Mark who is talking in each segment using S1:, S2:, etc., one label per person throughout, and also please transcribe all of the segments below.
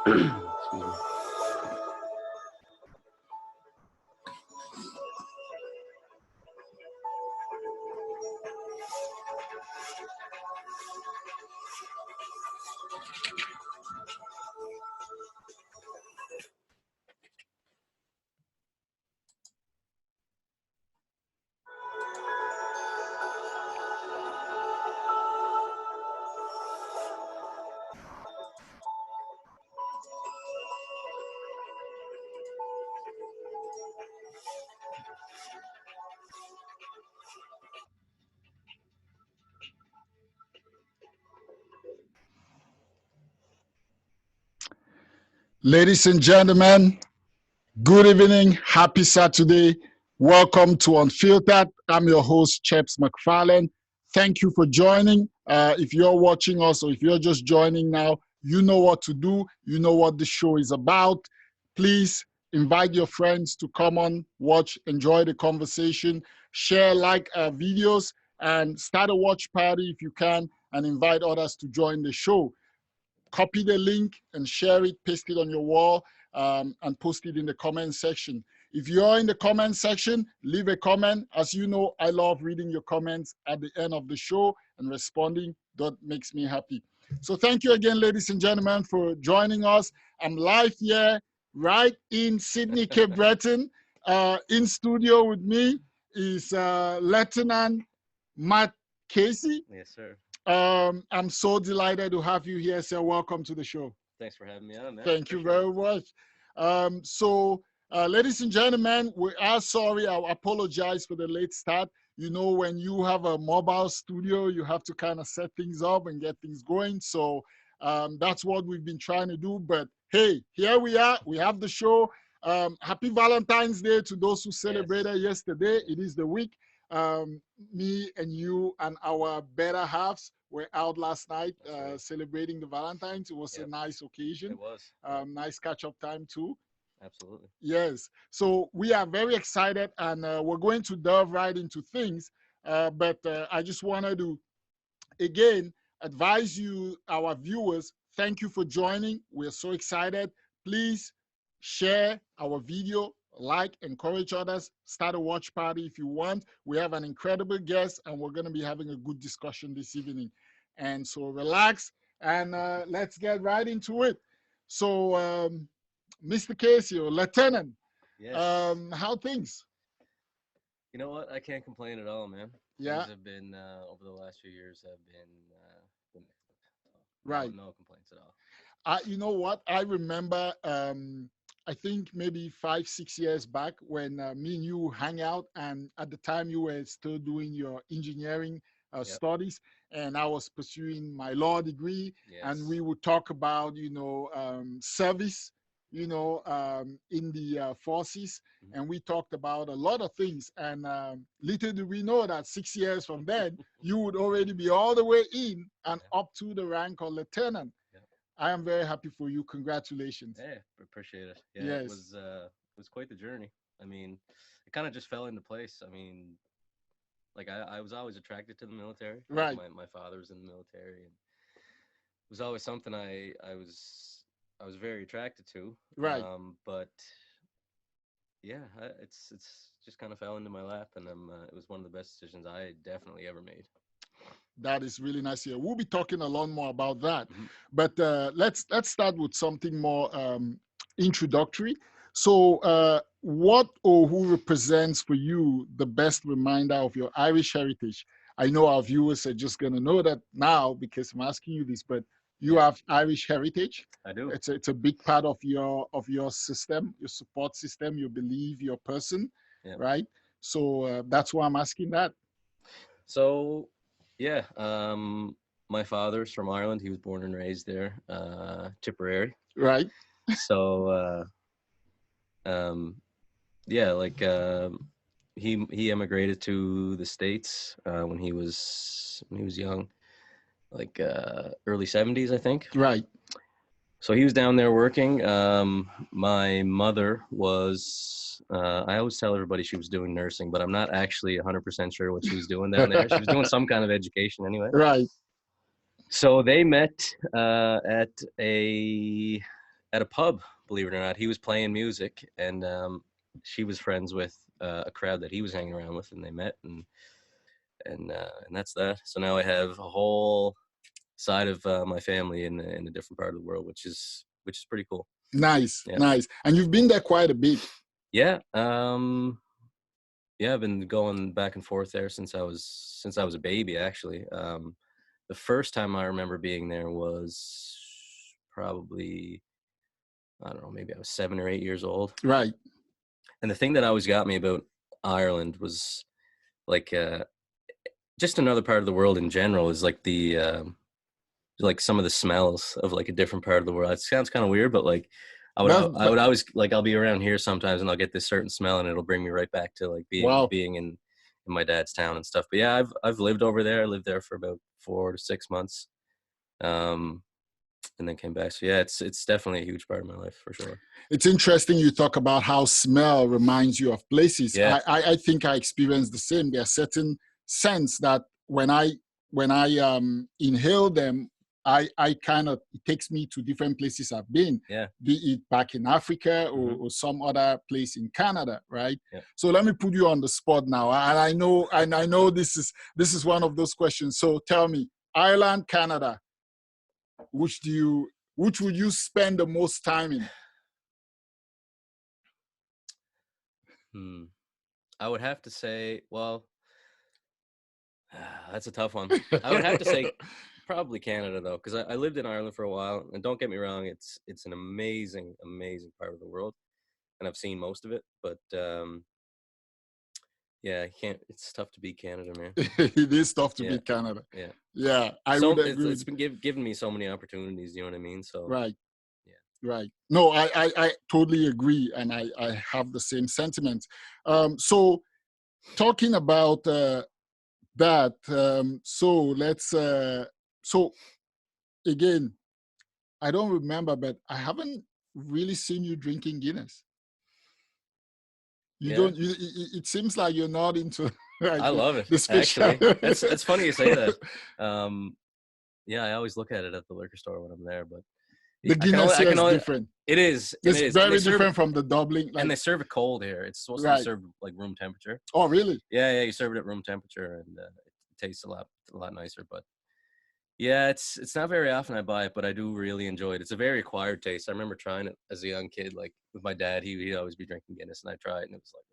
S1: Excuse me.
S2: Ladies and gentlemen, good evening. Happy Saturday. Welcome to Unfiltered. I'm your host, Cheps McFarlane. Thank you for joining. If you're watching us or if you're just joining now, you know what to do. You know what the show is about. Please invite your friends to come on, watch, enjoy the conversation, share, like our videos, and start a watch party if you can, and invite others to join the show. Copy the link and share it, paste it on your wall, and post it in the comment section. If you're in the comment section, leave a comment. As you know, I love reading your comments at the end of the show and responding. That makes me happy. So thank you again, ladies and gentlemen, for joining us. I'm live here, right in Sydney, Cape Breton. In studio with me is Lieutenant Matt Casey.
S1: Yes, sir.
S2: I'm so delighted to have you here, sir. Welcome to the show.
S1: Thanks for having me on, man.
S2: Thank you very much. Ladies and gentlemen, we are sorry. I apologize for the late start. You know, when you have a mobile studio, you have to kind of set things up and get things going. So that's what we've been trying to do. But hey, here we are. We have the show. Happy Valentine's Day to those who celebrated yesterday. It is the week. Me and you and our better halves were out last night celebrating the Valentine's. It was a nice occasion.
S1: It was.
S2: Nice catch-up time too.
S1: Absolutely.
S2: Yes. So we are very excited, and we're going to delve right into things. But I just wanted to, again, advise you, our viewers, thank you for joining. We're so excited. Please share our video, like, encourage others, start a watch party if you want. We have an incredible guest, and we're going to be having a good discussion this evening. And so relax, and let's get right into it. So, Mr. Casey, or Lieutenant, how things?
S1: You know what? I can't complain at all, man.
S2: Yeah.
S1: Things have been, over the last few years, have been
S2: right.
S1: No complaints at all.
S2: You know what? I remember, I think maybe 5-6 years back when me and you hang out, and at the time you were still doing your engineering studies, and I was pursuing my law degree, and we would talk about, you know, service, you know, in the forces, and we talked about a lot of things, and little do we know that 6 years from then, you would already be all the way in and up to the rank of lieutenant. I am very happy for you. Congratulations.
S1: Yeah, appreciate it. Yeah, it was quite the journey. I mean, it kind of just fell into place. I mean, like I was always attracted to the military.
S2: Right.
S1: My father was in the military, and it was always something I was very attracted to.
S2: Right.
S1: But yeah, it's just kind of fell into my lap, and it was one of the best decisions I definitely ever made.
S2: That is really nice here. We'll be talking a lot more about that, but let's start with something more introductory. So, what or who represents for you the best reminder of your Irish heritage? I know our viewers are just going to know that now because I'm asking you this, but you have Irish heritage.
S1: I do.
S2: It's a big part of your system, your support system, your belief, your person, right? So that's why I'm asking that.
S1: So. Yeah, my father's from Ireland. He was born and raised there, Tipperary.
S2: Right.
S1: So, yeah, like he emigrated to the States when he was young, like early 70s, I think.
S2: Right.
S1: So he was down there working. My mother was, I always tell everybody she was doing nursing, but I'm not actually 100% sure what she was doing down there. She was doing some kind of education anyway.
S2: Right.
S1: So they met at a at a pub, believe it or not. He was playing music, and she was friends with a crowd that he was hanging around with, and they met, and that's that. So now I have a whole side of my family in a different part of the world, which is pretty cool.
S2: Nice,
S1: Yeah.
S2: nice. And you've been there quite a bit.
S1: Yeah. Yeah, I've been going back and forth there since I was a baby, actually. The first time I remember being there was probably, I don't know, maybe I was 7 or 8 years old.
S2: Right.
S1: And the thing that always got me about Ireland was like just another part of the world in general is like like some of the smells of like a different part of the world. It sounds kind of weird, but like I would always, like, I'll be around here sometimes and I'll get this certain smell and it'll bring me right back to like being in my dad's town and stuff. But yeah, I've lived over there. I lived there for about 4 to 6 months. And then came back. So yeah, it's definitely a huge part of my life for sure.
S2: It's interesting you talk about how smell reminds you of places.
S1: Yeah.
S2: I think I experienced the same. There are certain scents that when I inhale them, I kind of, it takes me to different places I've been.
S1: Yeah.
S2: Be it back in Africa or some other place in Canada, right?
S1: Yeah.
S2: So let me put you on the spot now. And I know this is one of those questions. So tell me, Ireland, Canada, which would you spend the most time in?
S1: I would have to say, well, that's a tough one. I would have to say probably Canada, though, because I lived in Ireland for a while, and don't get me wrong, it's an amazing part of the world, and I've seen most of it. But yeah, it's tough to beat Canada, man.
S2: It is tough to beat Canada.
S1: Yeah.
S2: Yeah, I would agree.
S1: It's been given me so many opportunities. You know what I mean? So
S2: right.
S1: Yeah.
S2: Right. No, I totally agree, and I have the same sentiments. So talking about that, so let's so again, I don't remember, but I haven't really seen you drinking Guinness. You don't. It seems like you're not into. Right,
S1: I love it. Actually, it's funny you say that. Yeah, I always look at it at the liquor store when I'm there, but
S2: the Guinness is different.
S1: It is.
S2: It's very different from the Dublin.
S1: And they serve it cold here. It's supposed to be served like room temperature.
S2: Oh, really?
S1: Yeah, you serve it at room temperature, and it tastes a lot nicer. But yeah, it's not very often I buy it, but I do really enjoy it. It's a very acquired taste. I remember trying it as a young kid, like with my dad. He'd always be drinking Guinness, and I tried it, and it was like,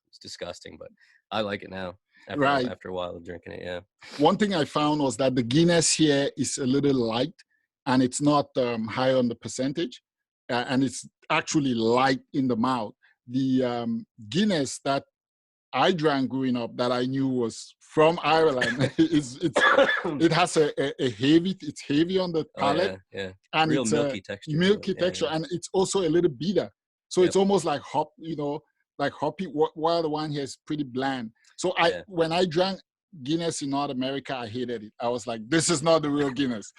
S1: it's disgusting. But I like it now. After a while of drinking it, yeah.
S2: One thing I found was that the Guinness here is a little light, and it's not high on the percentage, and it's actually light in the mouth. The Guinness that I drank growing up, that I knew was from Ireland, it has a heavy. It's heavy on the palate,
S1: and real milky texture.
S2: Milky texture, and it's also a little bitter. So it's almost like like hoppy. While the one here is pretty bland. So when I drank Guinness in North America, I hated it. I was like, this is not the real Guinness.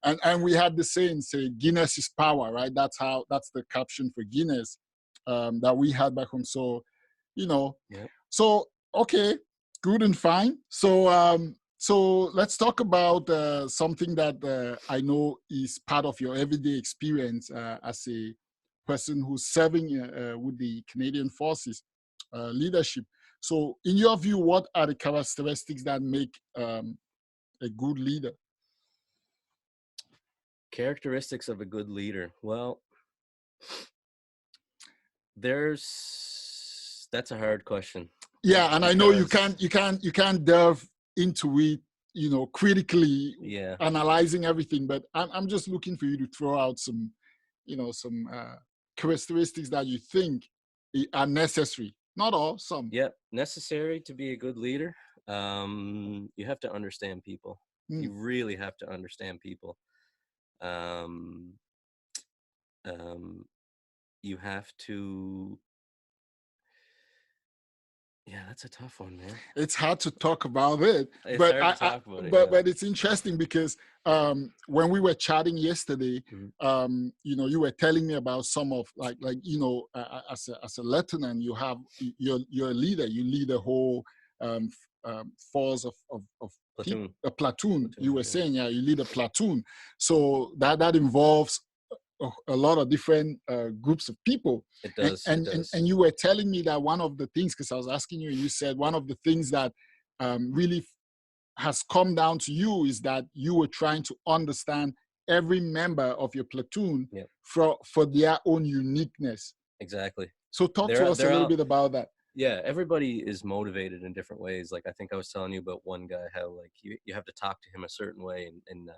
S2: And we had the saying, say, Guinness is power, right? That's the caption for Guinness that we had back home. So, so, okay, good and fine. So, so let's talk about something that I know is part of your everyday experience as a person who's serving with the Canadian Forces leadership. So in your view, what are the characteristics that make a good leader?
S1: Characteristics of a good leader. Well, that's a hard question.
S2: Yeah, and I know you can't delve into it, critically analyzing everything, but I'm just looking for you to throw out some characteristics that you think are necessary. Not all, some.
S1: Yeah, necessary to be a good leader. You have to understand people. You really have to understand people. You have to. Yeah, that's a tough one, man.
S2: It's hard to talk about it, but it's interesting because when we were chatting yesterday, you were telling me about some of as a lieutenant, you're a leader. You lead a whole force of
S1: platoon.
S2: A platoon. You were saying, you lead a platoon, so that involves a lot of different groups of people.
S1: It does.
S2: And,
S1: It does.
S2: and you were telling me that one of the things, because I was asking you, and you said one of the things that really has come down to you is that you were trying to understand every member of your platoon
S1: Yep.
S2: for their own uniqueness.
S1: Exactly.
S2: So talk to us a little bit about that.
S1: Yeah, everybody is motivated in different ways. Like I think I was telling you about one guy, how like you have to talk to him a certain way, and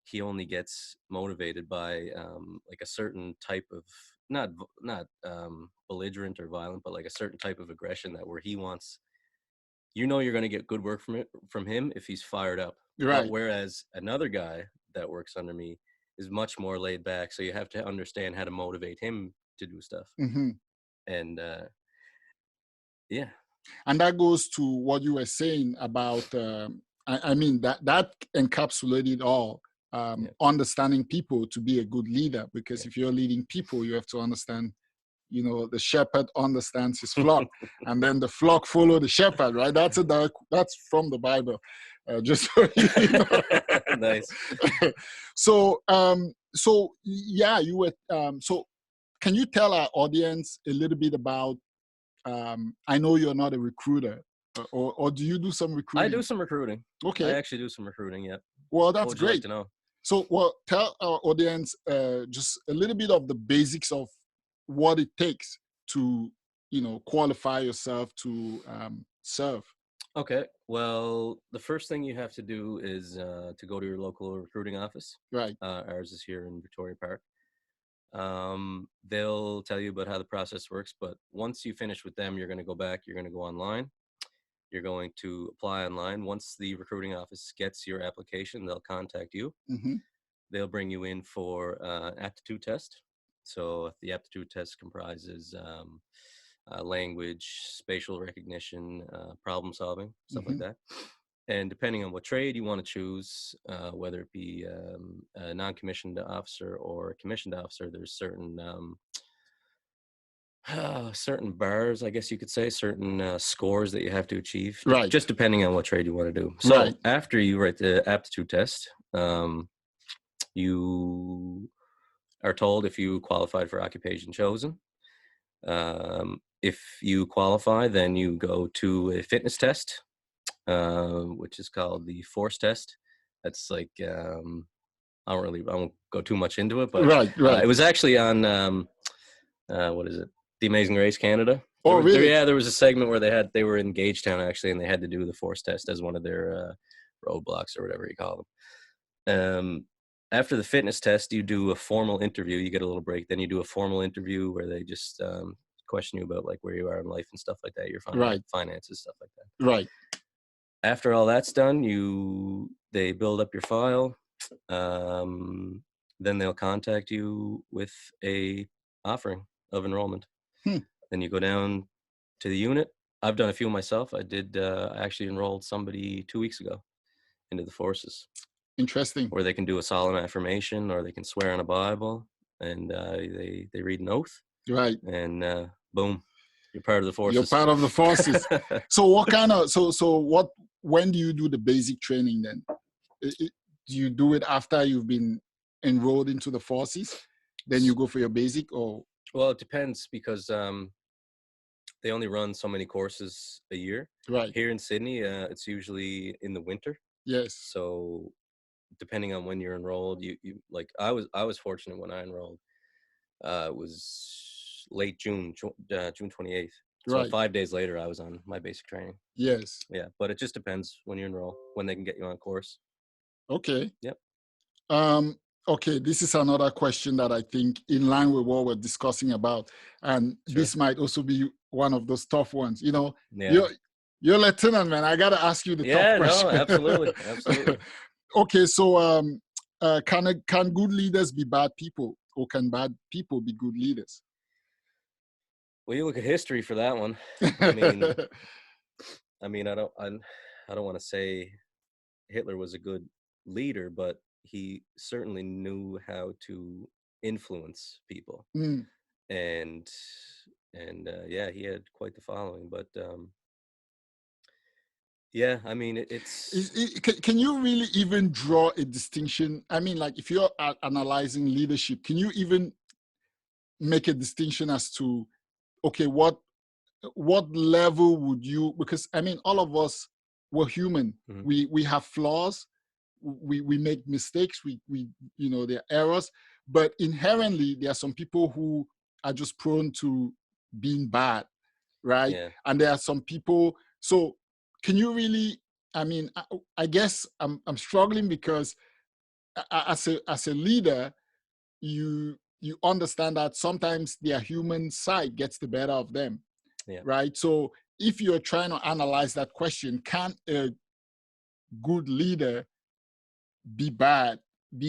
S1: he only gets motivated by like a certain type of not belligerent or violent, but like a certain type of aggression that where he wants, you're going to get good work from him if he's fired up.
S2: Right.
S1: But whereas another guy that works under me is much more laid back, so you have to understand how to motivate him to do stuff.
S2: Mm-hmm.
S1: And yeah.
S2: And that goes to what you were saying about I mean that encapsulated all. Understanding people to be a good leader, because if you're leading people, you have to understand, the shepherd understands his flock, and then the flock follow the shepherd, right? That's from the Bible, just so you know.
S1: Nice.
S2: So yeah, you were so can you tell our audience a little bit about I know you're not a recruiter, or do you do some recruiting?
S1: I do some recruiting.
S2: Okay.
S1: I actually do some recruiting, yeah.
S2: Well, that's
S1: what would you
S2: great.
S1: like to know?
S2: So, well, tell our audience just a little bit of the basics of what it takes to, qualify yourself to serve.
S1: Okay. Well, the first thing you have to do is to go to your local recruiting office.
S2: Right.
S1: Ours is here in Victoria Park. They'll tell you about how the process works, but once you finish with them, you're going to go back, you're going to go online. You're going to apply online. Once the recruiting office gets your application, they'll contact you.
S2: Mm-hmm.
S1: They'll bring you in for aptitude test. So the aptitude test comprises language, spatial recognition, problem solving, stuff like that. And depending on what trade you want to choose, whether it be a non-commissioned officer or a commissioned officer, there's certain certain bars, I guess you could say, certain scores that you have to achieve,
S2: right?
S1: Just depending on what trade you want to do. So
S2: right.
S1: After you write the aptitude test, you are told if you qualified for occupation chosen. If you qualify, then you go to a fitness test, which is called the force test. That's like I won't go too much into it, but
S2: right.
S1: It was actually on what is it? The Amazing Race Canada.
S2: Really?
S1: There was a segment where they were in Gagetown actually, and they had to do the force test as one of their roadblocks or whatever you call them. After the fitness test, you do a formal interview. You get a little break, then you do a formal interview where they just question you about like where you are in life and stuff like that, your finances, stuff like that.
S2: Right.
S1: After all that's done, they build up your file. Then they'll contact you with a offering of enrollment. Then you go down to the unit. I've done a few myself. I actually enrolled somebody 2 weeks ago into the forces.
S2: Interesting.
S1: Where they can do a solemn affirmation, or they can swear on a Bible, and they read an oath.
S2: Right.
S1: And boom, you're part of the forces.
S2: You're part of the forces. So what kind of when do you do the basic training then? Do you do it after you've been enrolled into the forces? Then you go for your basic, or?
S1: Well, it depends, because they only run so many courses a year.
S2: Right.
S1: Here in Sydney, it's usually in the winter.
S2: Yes.
S1: So depending on when you're enrolled, you like I was fortunate when I enrolled. It was late June 28th. So
S2: right.
S1: 5 days later, I was on my basic training.
S2: Yes.
S1: Yeah, but it just depends when you enroll, when they can get you on course.
S2: Okay.
S1: Yep.
S2: Okay, this is another question that I think in line with what we're discussing about, and this might also be one of those tough ones. You're lieutenant, man. I gotta ask you the tough question.
S1: Yeah, no, absolutely.
S2: Okay, so can good leaders be bad people, or can bad people be good leaders?
S1: Well, you look at history for that one. I mean, I don't want to say Hitler was a good leader, but he certainly knew how to influence people. And yeah, he had quite the following. But Yeah, I mean, it's
S2: Can you really even draw a distinction? I mean, like if you're analyzing leadership, can you even make a distinction as to, okay, what level would you, because I mean, all of us, we're human.
S1: Mhm.
S2: We have flaws. We make mistakes. We there are errors, but inherently there are some people who are just prone to being bad, right?
S1: Yeah.
S2: And there are some people. So can you really? I mean, I guess I'm struggling because as a leader, you understand that sometimes their human side gets the better of them,
S1: Yeah.
S2: right? So if you're trying to analyze that question, can a good leader be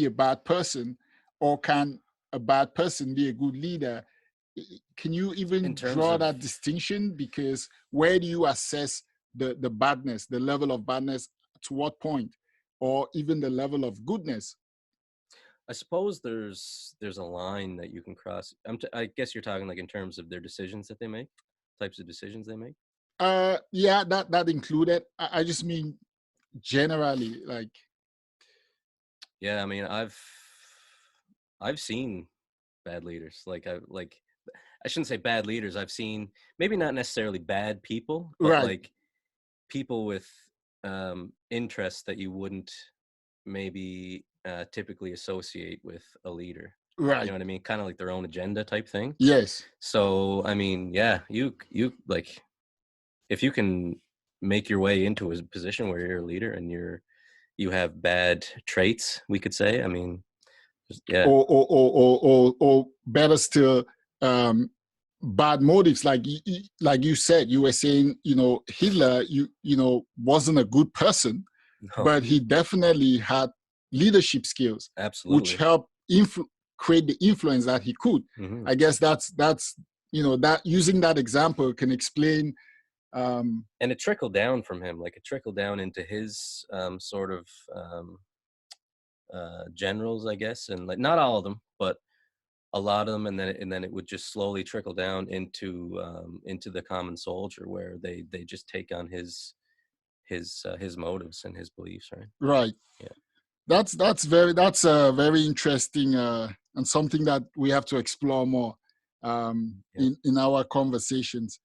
S2: a bad person, or can a bad person be a good leader? Can you
S1: In
S2: even
S1: terms
S2: draw
S1: of,
S2: that distinction? Because where do you assess the badness, the level of badness, to what point, or even the level of goodness?
S1: I suppose there's a line that you can cross. I guess you're talking like in terms of their decisions that they make, types of decisions they make.
S2: Yeah, that included. I just mean generally, like.
S1: Yeah, I mean, I've seen bad leaders. I shouldn't say bad leaders. I've seen maybe not necessarily bad people, but
S2: Right,
S1: like people with interests that you wouldn't maybe typically associate with a leader. You
S2: right.
S1: know what I mean? Kind of like their own agenda type thing.
S2: Yes,
S1: So I mean, yeah, you like if you can make your way into a position where you're a leader and you have bad traits, we could say. I mean, yeah,
S2: or better still, bad motives. Like you said, you were saying, Hitler, wasn't a good person,
S1: no,
S2: but he definitely had leadership skills, which
S1: absolutely.
S2: helped create the influence that he could.
S1: Hmm.
S2: I guess that's that using that example can explain.
S1: And it trickled down from him, like it trickled down into his sort of generals, I guess, and like not all of them, but a lot of them, and then it would just slowly trickle down into the common soldier, where they just take on his motives and his beliefs, right?
S2: Right.
S1: Yeah,
S2: That's very interesting, and something that we have to explore more,
S1: yeah.
S2: in our conversations.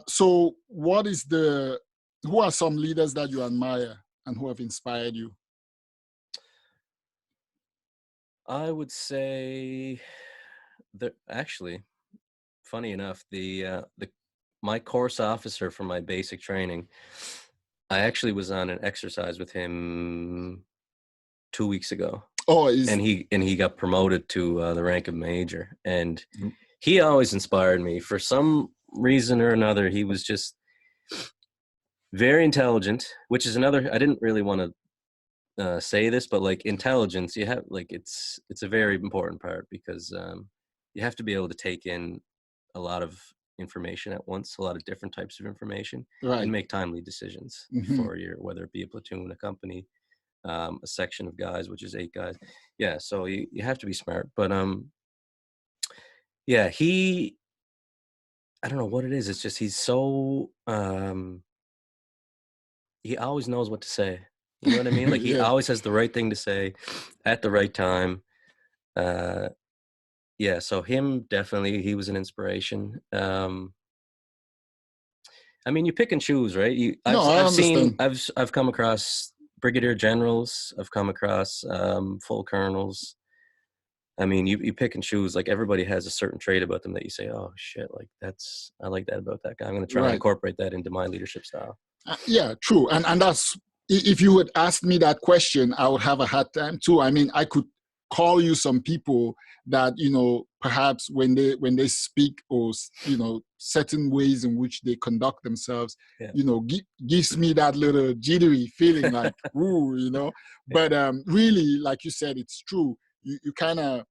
S2: So, who are some leaders that you admire and who have inspired you?
S1: I would say that actually, funny enough, the my course officer for my basic training, I actually was on an exercise with him 2 weeks ago,
S2: Oh, is
S1: and he got promoted to the rank of major, and he always inspired me for some reason or another. He was just very intelligent, which is another. I didn't really want to say this, but like intelligence, you have like it's a very important part, because you have to be able to take in a lot of information at once, a lot of different types of information, and
S2: right.
S1: make timely decisions
S2: Hmm.
S1: for your, whether it be a platoon, a company, a section of guys, which is 8 guys. Yeah, so you have to be smart. But yeah, I don't know what it is. It's just he's so he always knows what to say. You know what I mean? Like he
S2: Yeah.
S1: always has the right thing to say at the right time. Uh, yeah, so him definitely, he was an inspiration. I mean, you pick and choose, right?
S2: No, I understand.
S1: I've come across brigadier generals. I've come across full colonels. I mean, you pick and choose. Like everybody has a certain trait about them that you say, "Oh shit, like I like that about that guy. I'm going to try and
S2: Right.
S1: incorporate that into my leadership style."
S2: Yeah, true. And that's, if you had asked me that question, I would have a hard time too. I mean, I could call you some people that, perhaps when they speak, or certain ways in which they conduct themselves,
S1: Yeah,
S2: gives me that little jittery feeling, like, ooh,
S1: yeah,
S2: but really, like you said, it's true. You kind of,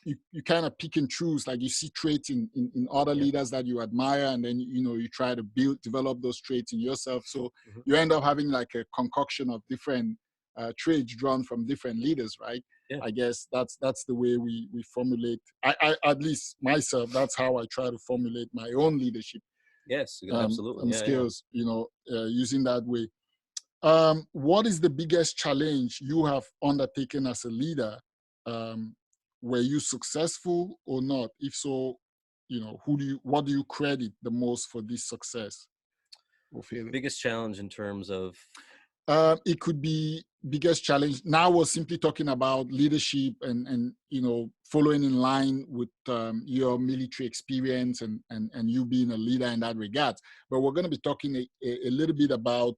S2: you kind of pick and choose, like you see traits in other
S1: yeah.
S2: leaders that you admire, and then you try to develop those traits in yourself, so
S1: Hmm.
S2: you end up having like a concoction of different traits drawn from different leaders, right?
S1: Yeah.
S2: I guess that's the way we formulate. I at least myself, that's how I try to formulate my own leadership
S1: Yes, absolutely.
S2: and
S1: Yeah, yeah.
S2: skills, using that way. What is the biggest challenge you have undertaken as a leader? Were you successful or not? If so, what do you credit the most for this success or failure?
S1: Biggest challenge in terms of?
S2: It could be biggest challenge. Now we're simply talking about leadership and following in line with your military experience and you being a leader in that regard. But we're going to be talking a little bit about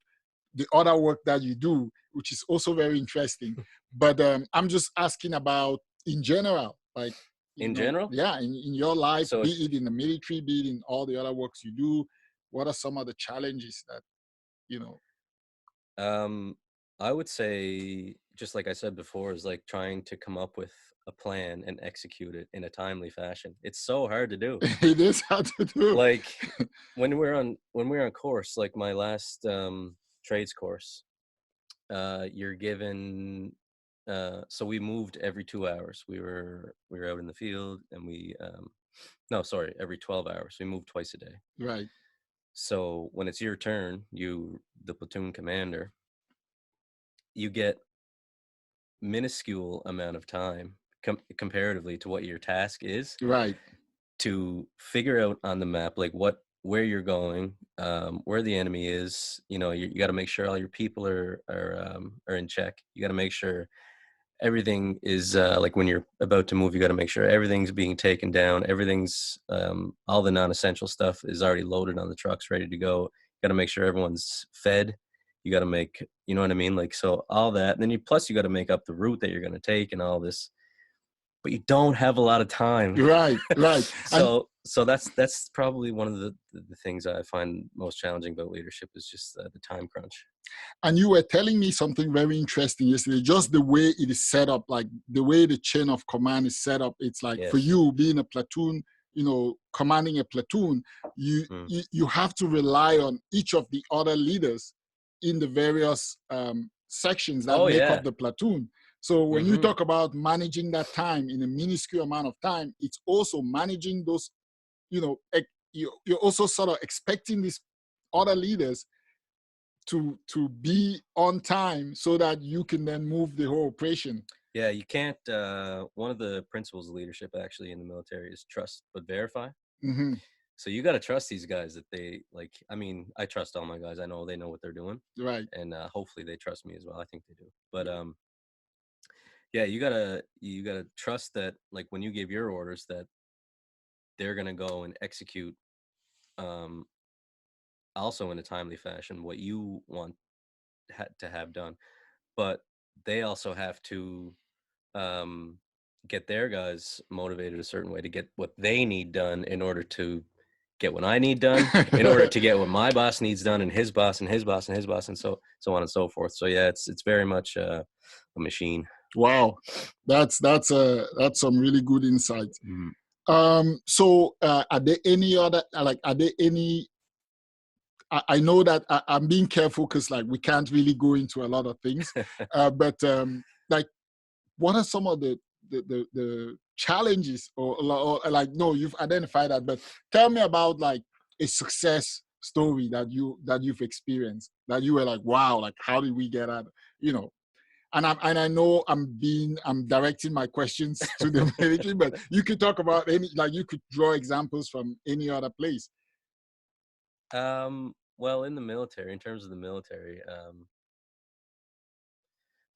S2: the other work that you do, which is also very interesting. But I'm just asking about in general, like
S1: General?
S2: Yeah, in your life,
S1: So
S2: be it in the military, be it in all the other works you do. What are some of the challenges that
S1: I would say, just like I said before, is like trying to come up with a plan and execute it in a timely fashion. It's so hard to do.
S2: It is hard to do.
S1: Like when we're on course, like my last trades course, you're given so we moved every 2 hours. We were out in the field, and every 12 hours. We moved twice a day.
S2: Right.
S1: So when it's your turn, the platoon commander, you get minuscule amount of time comparatively to what your task is,
S2: Right,
S1: to figure out on the map like where you're going, where the enemy is. You got to make sure all your people are in check. You got to make sure everything is like when you're about to move, you got to make sure everything's being taken down, everything's all the non-essential stuff is already loaded on the trucks, ready to go. You got to make sure everyone's fed. You got to make, you know what I mean? Like, so all that, and then you got to make up the route that you're going to take and all this, but you don't have a lot of time.
S2: right.
S1: So that's probably one of the things I find most challenging about leadership is just the time crunch.
S2: And you were telling me something very interesting yesterday, just the way it is set up, like the way the chain of command is set up. It's like, yes, for you being a platoon, commanding a platoon, you have to rely on each of the other leaders in the various sections that make up the platoon. So when you talk about managing that time in a minuscule amount of time, it's also managing those, you're also sort of expecting these other leaders to be on time so that you can then move the whole operation.
S1: Yeah, you can't. One of the principles of leadership actually in the military is trust but verify.
S2: Mm-hmm.
S1: So you got to trust these guys that they like. I mean, I trust all my guys. I know they know what they're doing.
S2: Right.
S1: And hopefully they trust me as well. I think they do. But yeah, you gotta trust that, like, when you give your orders, that they're gonna go and execute also in a timely fashion what you want to have done. But they also have to get their guys motivated a certain way to get what they need done in order to get what I need done, in order to get what my boss needs done, and his boss and his boss and his boss, and so on and so forth. So yeah, it's very much a machine.
S2: Wow, that's some really good insight. So are there any other, I know that I'm being careful because, like, we can't really go into a lot of things, but like, what are some of the challenges or like, no, you've identified that, but tell me about like a success story that you've experienced, that you were like, wow, like, how did we get out, and I know I'm directing my questions to the military, but you could talk about you could draw examples from any other place.
S1: Well, in the military, in terms of the military,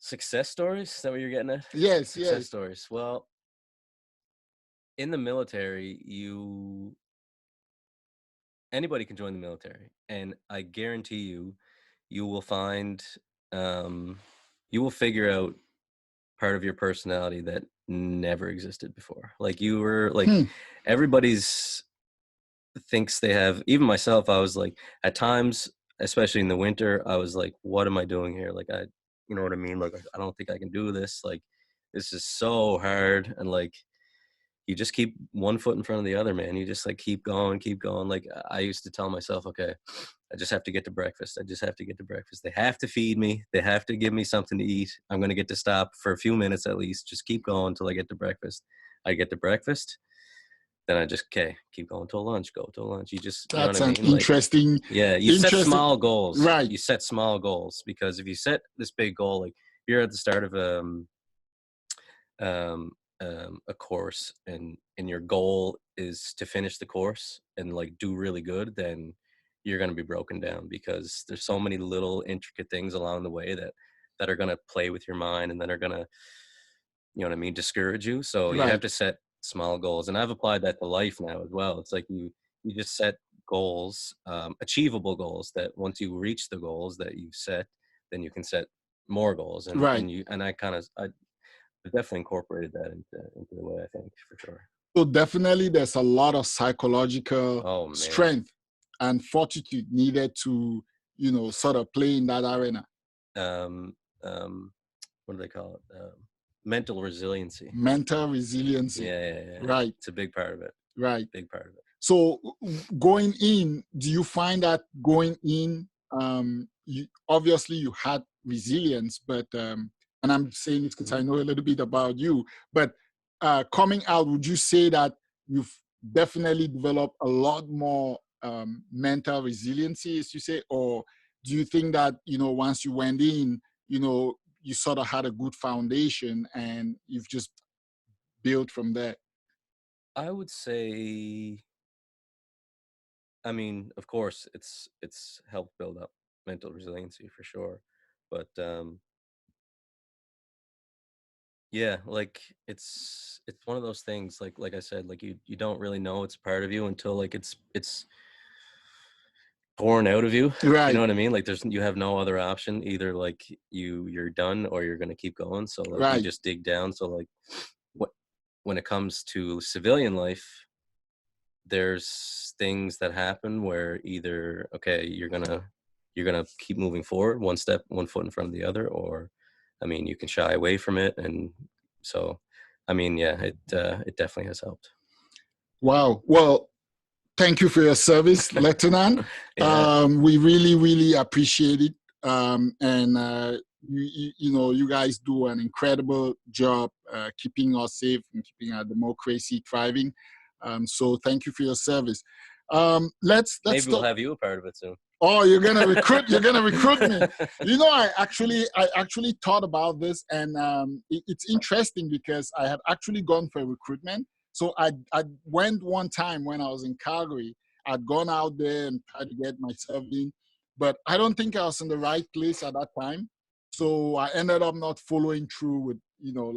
S1: success stories, is that what you're getting at?
S2: Yes.
S1: Success stories. Well, in the military, anybody can join the military, and I guarantee you will find, you will figure out part of your personality that never existed before. Like, you were like, everybody's thinks they have, even myself, I was like, at times, especially in the winter, I was like, what am I doing here? Like, you know what I mean? Like, I don't think I can do this. Like, this is so hard. And like, you just keep one foot in front of the other, man. You just like keep going. Like, I used to tell myself, okay, I just have to get to breakfast. They have to feed me. They have to give me something to eat. I'm going to get to stop for a few minutes at least. Just keep going until I get to breakfast. I get to breakfast. then I just, okay, keep going till lunch, go till lunch. You just, you know what
S2: That's
S1: I
S2: an
S1: mean? Like,
S2: interesting,
S1: yeah, you set
S2: interesting,
S1: small goals.
S2: right,
S1: You set small goals, because if you set this big goal, like you're at the start of um, a course, and your goal is to finish the course and like do really good, then you're going to be broken down, because there's so many little intricate things along the way that are going to play with your mind, and that are going to, you know what I mean, discourage you. So you have
S2: right,
S1: to set small goals, and I've applied that to life now as well. It's like you just set goals, achievable goals, that once you reach the goals that you set, then you can set more goals,
S2: right.
S1: and I definitely incorporated that into the way I think, for sure.
S2: So definitely there's a lot of psychological
S1: Oh man.
S2: strength and fortitude needed to, sort of play in that arena.
S1: um, um, what do they call it? Mental resiliency.
S2: Mental resiliency.
S1: Yeah.
S2: Right,
S1: It's a big part of it.
S2: right.
S1: Big part of it.
S2: So going in, do you find that going in, obviously you had resilience, but and I'm saying this because I know a little bit about you, but coming out, would you say that you've definitely developed a lot more mental resiliency, as you say, or do you think that once you went in, you sort of had a good foundation and you've just built from there?
S1: I would say, I mean, of course, it's helped build up mental resiliency for sure, but yeah, like it's one of those things. Like I said, like you don't really know it's part of you until like it's pouring out of you. You know
S2: Right,
S1: what I mean? Like you have no other option. Either like you're done, or you're gonna keep going. So like you
S2: right,
S1: just dig down. So like what when it comes to civilian life, there's things that happen where either, okay, you're gonna keep moving forward, one step, one foot in front of the other, or I mean, you can shy away from it. And so, I mean, yeah, it definitely has helped.
S2: wow. Well, thank you for your service, Lieutenant.
S1: Yeah,
S2: We really, really appreciate it. And you guys do an incredible job keeping us safe and keeping our democracy thriving. So thank you for your service. Let's
S1: maybe we'll
S2: talk.
S1: have you a part of it soon.
S2: Oh, you're gonna recruit. You're gonna recruit me. I actually thought about this, and it's interesting because I had actually gone for recruitment. So I went one time when I was in Calgary. I'd gone out there and tried to get myself in, but I don't think I was in the right place at that time. So I ended up not following through with, you go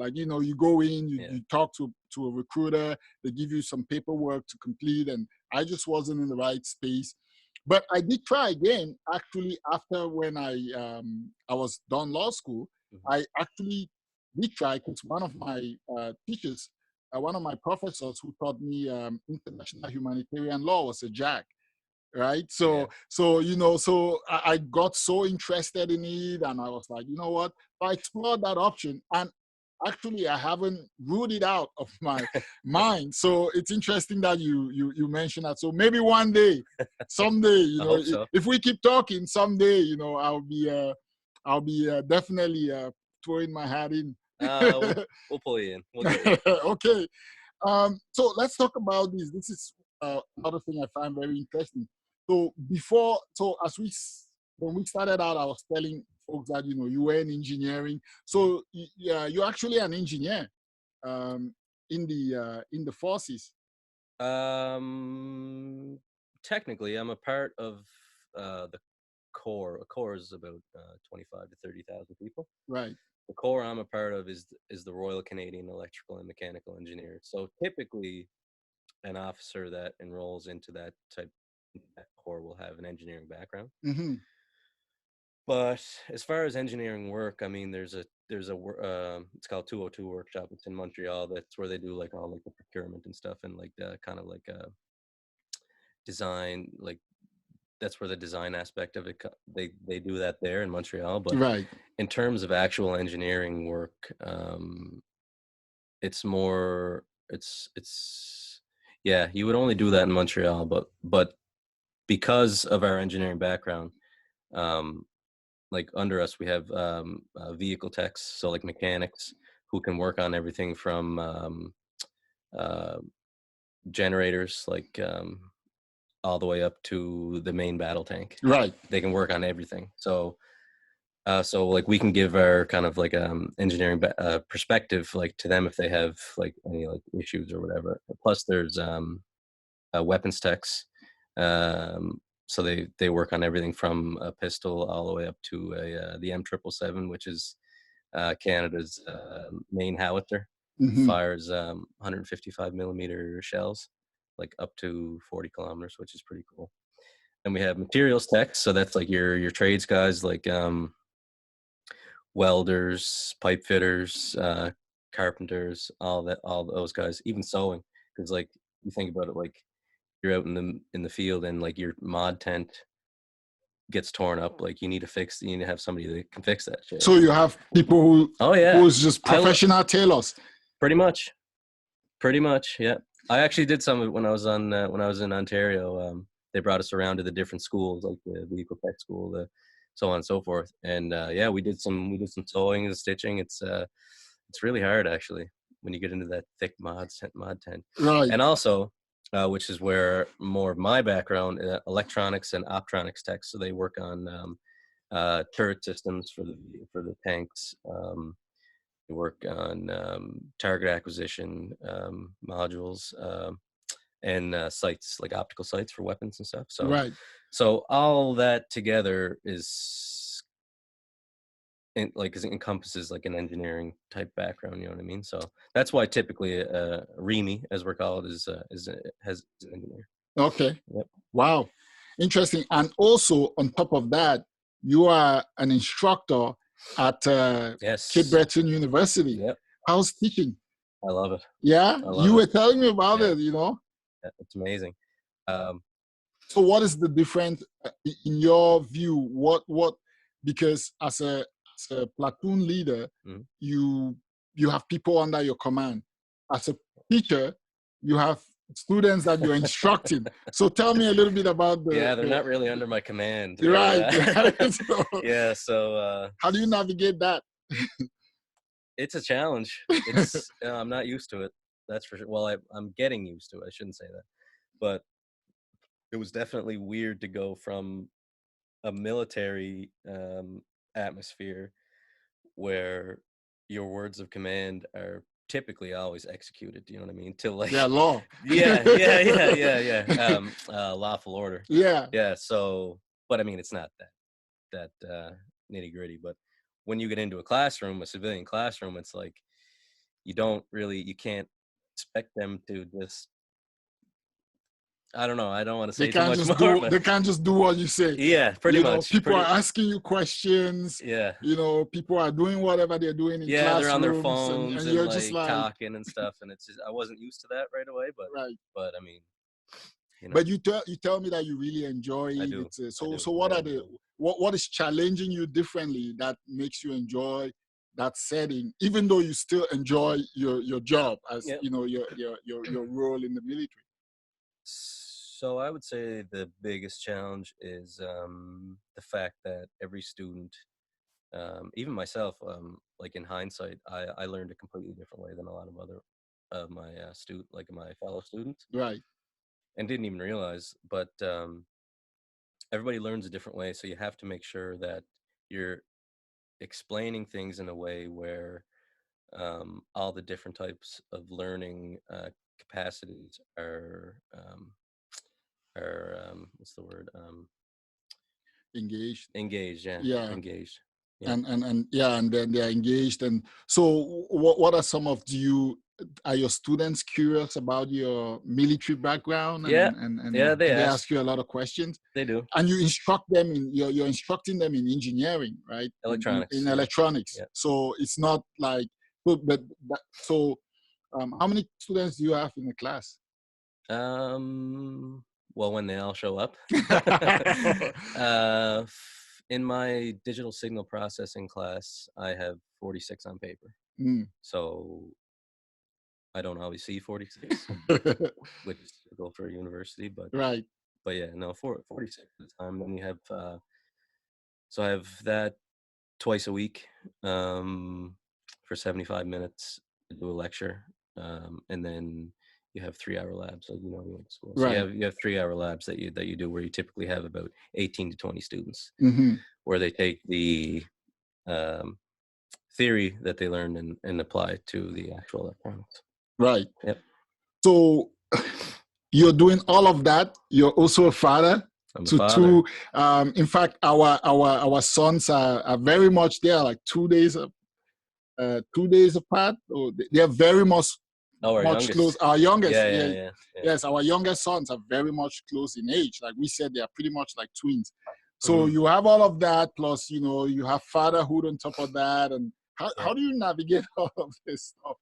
S2: in,
S1: Yeah.
S2: you talk to a recruiter, they give you some paperwork to complete, and I just wasn't in the right space. But I did try again. Actually, after when I was done law school,
S1: Mhm.
S2: I actually did try because one of my teachers, one of my professors who taught me international humanitarian law was a Jack, right?
S1: Yeah.
S2: So I got so interested in it, and I was like, you know what? I explored that option, and actually, I haven't ruled it out of my mind. So it's interesting that you mentioned that. So maybe one day, someday,
S1: I hope so.
S2: if we keep talking, someday, I'll be definitely throwing my hat in.
S1: We'll pull you in. We'll get you.
S2: Okay. So let's talk about this. This is another thing I find very interesting. So when we started out, I was telling folks that you were in engineering. So yeah, you're actually an engineer um, in the forces.
S1: Um, Technically, I'm a part of the core. A core is about 25 to 30,000 people.
S2: Right.
S1: The core I'm a part of is the Royal Canadian Electrical and Mechanical Engineers. So typically, an officer that enrolls into that core will have an engineering background.
S2: Mm-hmm.
S1: But as far as engineering work, I mean, there's a it's called 202 workshop. It's in Montreal. That's where they do like all like the procurement and stuff, and like the kind of like design, like that's where the design aspect of it they do that there in Montreal. But
S2: Right.
S1: in terms of actual engineering work, it's more it's yeah, you would only do that in Montreal. But because of our engineering background, um, like under us we have vehicle techs, so like mechanics who can work on everything from uh, generators, like all the way up to the main battle tank.
S2: Right.
S1: They can work on everything. So like we can give our kind of like engineering perspective like to them if they have like any like issues or whatever. Plus there's weapons techs. So they work on everything from a pistol all the way up to the M777, which is Canada's main howitzer. Fires 155 millimeter shells, like up to 40 kilometers, which is pretty cool. And we have materials techs, so that's like your trades guys, like welders, pipe fitters, carpenters, all those guys, even sewing. Because like you think about it, like you're out in the field and like your mod tent gets torn up, like you need to have somebody that can fix that shit.
S2: So you have people who who's just professional tailors. Pretty much,
S1: yeah. I actually did some of it when I was in Ontario. They brought us around to the different schools, like the Ecotech school, the so on and so forth. And yeah, we did some sewing and stitching. It's really hard actually when you get into that thick mod tent.
S2: Right.
S1: And also, which is where more of my background, electronics and optronics tech. So they work on turret systems for the tanks. They work on target acquisition modules and sights, like optical sights for weapons and stuff. So
S2: right.
S1: So all that together is encompasses like an engineering type background, you know what I mean? So that's why typically REME, as we're called, has an engineer.
S2: Okay.
S1: Yep.
S2: Wow. Interesting. And also on top of that, you are an instructor at Cape Breton University.
S1: Yep.
S2: How's teaching?
S1: I love it.
S2: Yeah, you were telling me about it, you know?
S1: Yeah, it's amazing.
S2: So what is the difference in your view? What because as a platoon leader, you have people under your command. As a teacher, you have students that you're instructing. So tell me a little bit about
S1: they're not really under my command.
S2: Right.
S1: Yeah, so
S2: how do you navigate that?
S1: It's a challenge. I'm not used to it, that's for sure. Well, I'm getting used to it, I shouldn't say that. But it was definitely weird to go from a military atmosphere where your words of command are typically always executed, you know what I mean? To like
S2: law.
S1: Yeah. Lawful order. Yeah. So, but I mean, it's not that nitty gritty. But when you get into a classroom, a civilian classroom, it's like you can't expect them to just. I don't know. I don't want to say too much more.
S2: They can't just do what you say.
S1: Yeah, pretty much.
S2: People are asking you questions.
S1: Yeah.
S2: People are doing whatever they're doing in classrooms.
S1: They're on their phones and
S2: you're
S1: like,
S2: just like
S1: talking and stuff. And it's just, I wasn't used to that right away. But but I mean,
S2: But you tell me that you really enjoy it.
S1: I do.
S2: So what are what is challenging you differently that makes you enjoy that setting, even though you still enjoy your job as your role in the military?
S1: So I would say the biggest challenge is the fact that every student, even myself, like in hindsight, I learned a completely different way than a lot of other of my my fellow students.
S2: Right.
S1: And didn't even realize, but everybody learns a different way. So you have to make sure that you're explaining things in a way where all the different types of learning capacities are what's the word?
S2: Engaged.
S1: Engaged, yeah.
S2: Yeah.
S1: Engaged. Yeah.
S2: And then they're engaged. And so what are some of are your students curious about your military background? And they ask you a lot of questions.
S1: They do.
S2: And you instruct them you're instructing them in engineering, right?
S1: Electronics.
S2: In electronics. Yeah. So it's not like how many students do you have in the class?
S1: Well, when they all show up. In my digital signal processing class, I have 46 on paper. So I don't always see 46, which is typical for a university, but
S2: right.
S1: But yeah, no, 46 at the time. Then you have so I have that twice a week for 75 minutes to do a lecture, and then you have 3-hour labs, like, you went to school. So
S2: Right.
S1: you have 3-hour labs that you do where you typically have about 18 to 20 students,
S2: Mm-hmm.
S1: where they take the theory that they learned and apply it to the actual electronics.
S2: Right.
S1: Yep.
S2: So you're doing all of that. You're also a father.
S1: I'm a
S2: to
S1: father.
S2: two. In fact, our sons are very much there, like 2 days 2 days apart. Or they are very much
S1: Our
S2: much
S1: youngest.
S2: close. Our youngest,
S1: Yeah.
S2: yes, our youngest sons are very much close in age. Like we said, they are pretty much like twins. So you have all of that, plus you have fatherhood on top of that. And how do you navigate all of this stuff?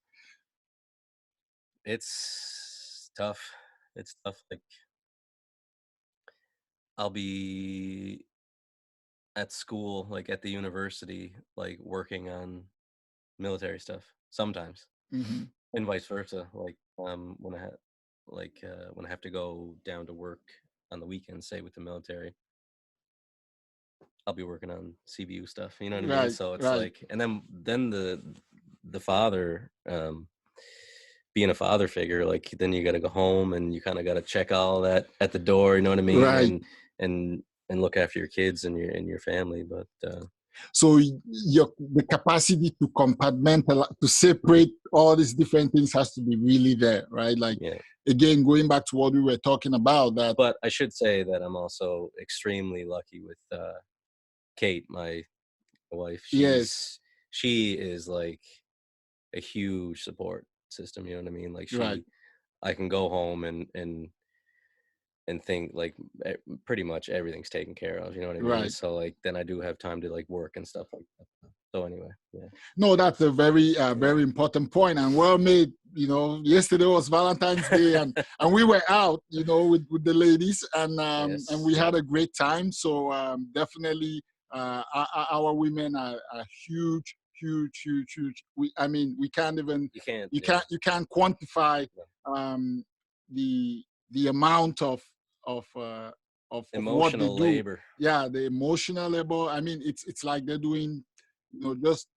S1: It's tough. It's tough. Like, I'll be at school, like at the university, like working on military stuff sometimes,
S2: Mm-hmm.
S1: and vice versa. Like, when when I have to go down to work on the weekends, say with the military, I'll be working on CBU stuff. You know what I mean?
S2: Right,
S1: So it's
S2: right.
S1: like, and then the father, being a father figure, like, then you got to go home and you kind of got to check all that at the door. You know what I mean?
S2: Right.
S1: And look after your kids and your family. But
S2: so the capacity to compartmentalize, to separate all these different things has to be really there, right? Like, again, going back to what we were talking about, that.
S1: But I should say that I'm also extremely lucky with Kate, my wife. She is like a huge support system. You know what I mean? Like, I can go home and think like pretty much everything's taken care of. You know what I mean?
S2: Right.
S1: So like, then I do have time to like work and stuff like that. So anyway,
S2: No, that's a very very important point, and well made. Yesterday was Valentine's Day, and we were out, with the ladies, and we had a great time. So definitely, our women are huge. We can't even you can't quantify the amount of
S1: emotional
S2: what they do.
S1: labor.
S2: Yeah, the emotional labor. It's like they're doing, just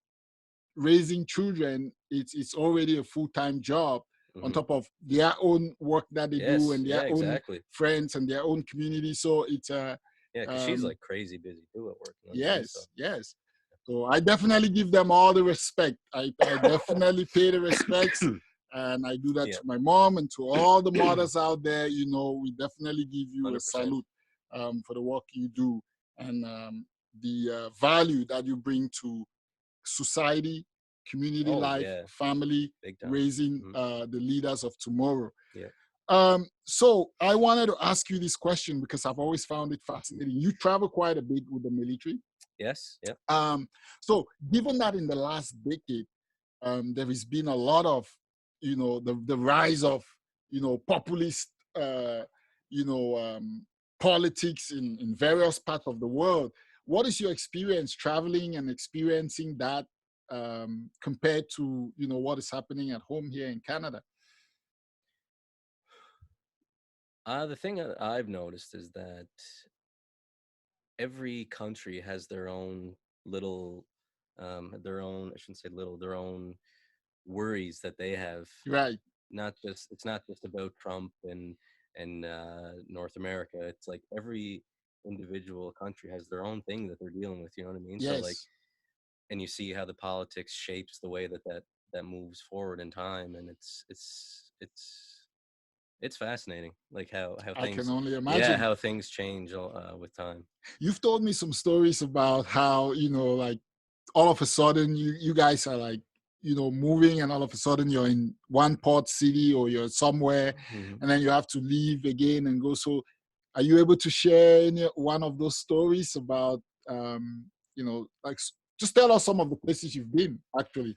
S2: raising children. It's already a full-time job on top of their own work that they do, and their own friends and their own community. So it's
S1: because she's like crazy busy too at work.
S2: Yes. So I definitely give them all the respect. I definitely pay the respects, and I do that to my mom and to all the mothers out there. We definitely give you 100%. A salute for the work you do, and the value that you bring to society, community life, family, raising the leaders of tomorrow. So I wanted to ask you this question because I've always found it fascinating. You travel quite a bit with the military.
S1: Yes. Yeah.
S2: So given that in the last decade, there has been a lot of, the rise of, populist, politics in various parts of the world. What is your experience traveling and experiencing that compared to, what is happening at home here in Canada?
S1: The thing that I've noticed is that every country has their own little, I shouldn't say little, their own worries that they have.
S2: Right.
S1: It's not just about Trump and North America. It's like every individual country has their own thing that they're dealing with. You know what I mean?
S2: Yes.
S1: So like, and you see how the politics shapes the way that moves forward in time, and it's fascinating, like how things.
S2: I can only imagine.
S1: How things change with time.
S2: You've told me some stories about how, like all of a sudden you guys are like, moving, and all of a sudden you're in one port city or you're somewhere, and then you have to leave again and go. So are you able to share one of those stories about, like, just tell us some of the places you've been, actually.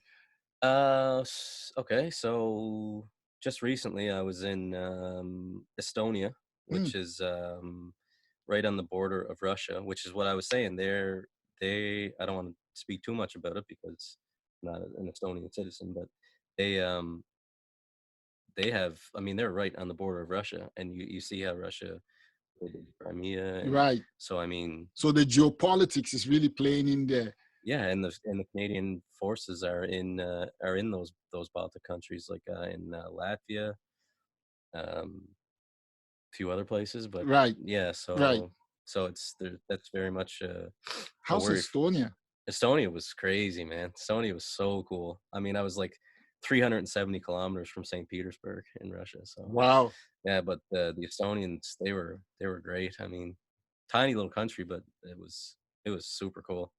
S1: Okay, so just recently I was in Estonia, which is right on the border of Russia, which is what I was saying. I don't want to speak too much about it because I'm not an Estonian citizen, but they have, they're right on the border of Russia, and you see how Russia did Crimea,
S2: right.
S1: So
S2: so the geopolitics is really playing in there.
S1: Yeah, and the Canadian forces are in those Baltic countries, like in Latvia, a few other places, but
S2: Right.
S1: yeah,
S2: Right.
S1: so it's there. That's very much a
S2: How's
S1: worry.
S2: Estonia?
S1: Estonia was crazy, man. Estonia was so cool. I mean, I was like 370 kilometers from St. Petersburg in Russia. So
S2: Wow.
S1: yeah, but the Estonians, they were great. I mean, tiny little country, but it was super cool.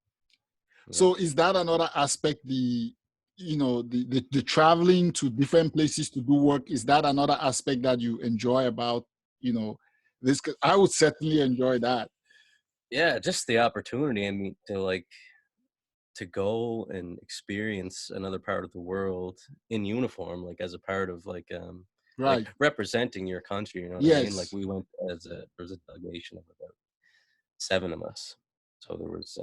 S1: Yeah.
S2: So is that another aspect, the the traveling to different places to do work, is that another aspect that you enjoy about this? I would certainly enjoy that.
S1: Yeah, just the opportunity. I mean, to go and experience another part of the world in uniform, like as a part of like
S2: Right.
S1: representing your country. You know what I mean? Like
S2: Yes.
S1: we went there was a delegation of about 7 of us, so there was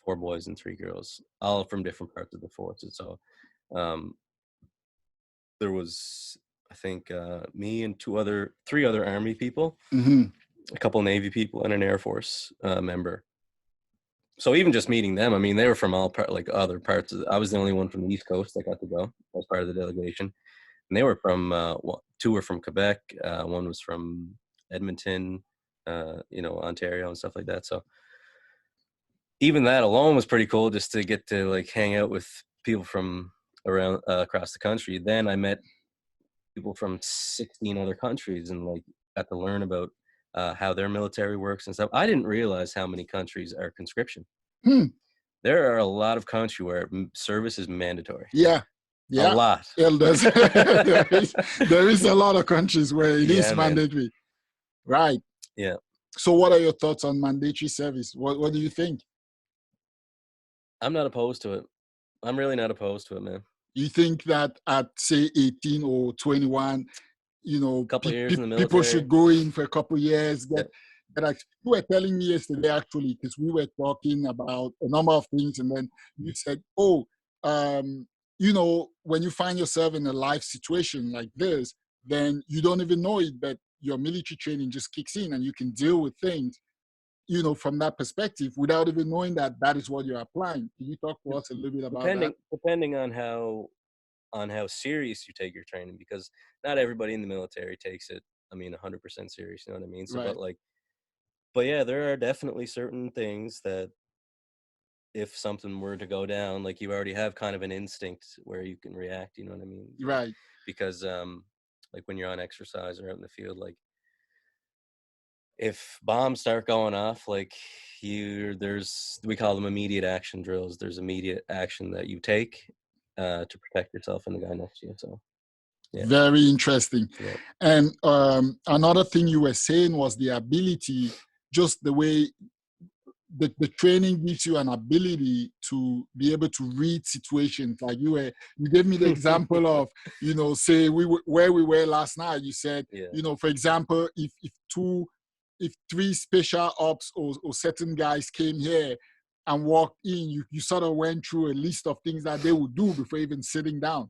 S1: 4 boys and 3 girls, all from different parts of the forces. So um, there was, I think, me and 3 other Army people,
S2: Mm-hmm.
S1: a couple Navy people, and an Air Force member. So even just meeting them, I mean, they were from like other parts of I was the only one from the East Coast that got to go as part of the delegation. And they were from, 2 were from Quebec, 1 was from Edmonton, Ontario and stuff like that. So even that alone was pretty cool, just to get to like hang out with people from around across the country. Then I met people from 16 other countries and like got to learn about how their military works and stuff. I didn't realize how many countries are conscription.
S2: Hmm.
S1: There are a lot of countries where service is mandatory.
S2: Yeah.
S1: A lot.
S2: Yeah, there is a lot of countries where it is mandatory. Man. Right.
S1: Yeah.
S2: So what are your thoughts on mandatory service? What do you think?
S1: I'm not opposed to it. I'm really not opposed to it, man.
S2: You think that at, say, 18 or 21,
S1: a couple years in the military,
S2: people should go in for a couple of years, you were telling me yesterday, actually, because we were talking about a number of things, and then you said, when you find yourself in a life situation like this, then you don't even know it, but your military training just kicks in and you can deal with things, from that perspective without even knowing that that is what you're applying. Can you talk to us a little bit about that?
S1: Depending on how serious you take your training, because not everybody in the military takes it, 100% serious, you know what I mean? So,
S2: right.
S1: but yeah, there are definitely certain things that if something were to go down, like you already have kind of an instinct where you can react, you know what I mean?
S2: Right.
S1: Because like when you're on exercise or out in the field, like if bombs start going off, like we call them immediate action drills. There's immediate action that you take to protect yourself and the guy next to you. So yeah.
S2: Very interesting.
S1: Yeah.
S2: And another thing you were saying was the ability, just the way the training gives you an ability to be able to read situations. Like you gave me the example of, say where we were last night. You said, for example, if 3 special ops or certain guys came here and walked in, you sort of went through a list of things that they would do before even sitting down,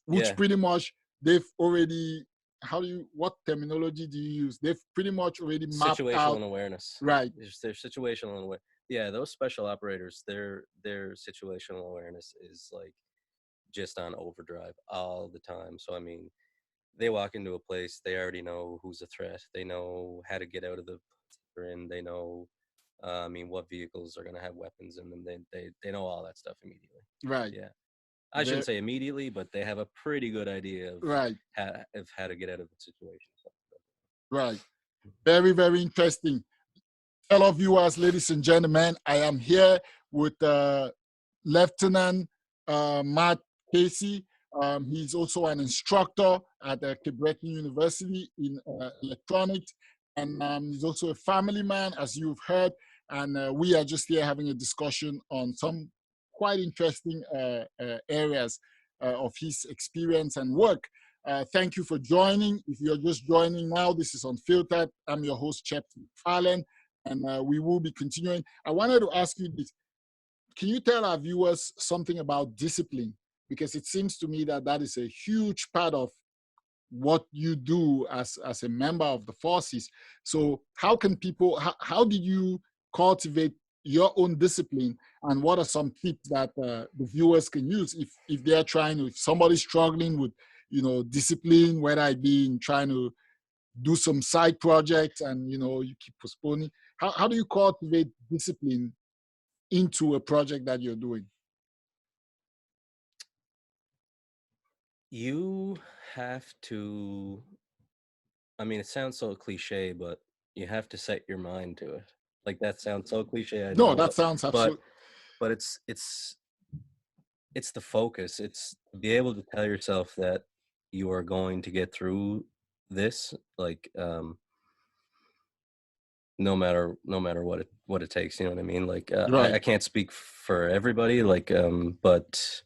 S2: which pretty much they've already, what terminology do you use? They've pretty much already mapped out.
S1: Situational awareness.
S2: Right.
S1: They're situational awareness. Yeah, those special operators, their situational awareness is like just on overdrive all the time. So, they walk into a place, they already know who's a threat. They know how to get out of the they're in. They know, what vehicles are going to have weapons in them. They know all that stuff immediately.
S2: Right.
S1: Yeah. I shouldn't say immediately, but they have a pretty good idea of how to get out of the situation.
S2: Right. Very, very interesting. Fellow viewers, ladies and gentlemen, I am here with Lieutenant Matt Casey. He's also an instructor at Cape Breton University in electronics, and he's also a family man, as you've heard. And we are just here having a discussion on some quite interesting areas of his experience and work. Thank you for joining. If you're just joining now, this is Unfiltered. I'm your host, Chaps McFarlane, and we will be continuing. I wanted to ask you this. Can you tell our viewers something about discipline? Because it seems to me that that is a huge part of what you do as a member of the forces. So how can people, how did you cultivate your own discipline, and what are some tips that the viewers can use if they're trying to, if somebody's struggling with, discipline, whether it be in trying to do some side projects and, you keep postponing. How do you cultivate discipline into a project that you're doing?
S1: You have to, I mean, it sounds so cliche, but you have to set your mind to it. Like, that sounds so cliche, I know.
S2: No, that sounds absolutely.
S1: But it's the focus. It's to be able to tell yourself that you are going to get through this, like, no matter what it takes. You know what I mean? Like,
S2: Right.
S1: I can't speak for everybody, like, but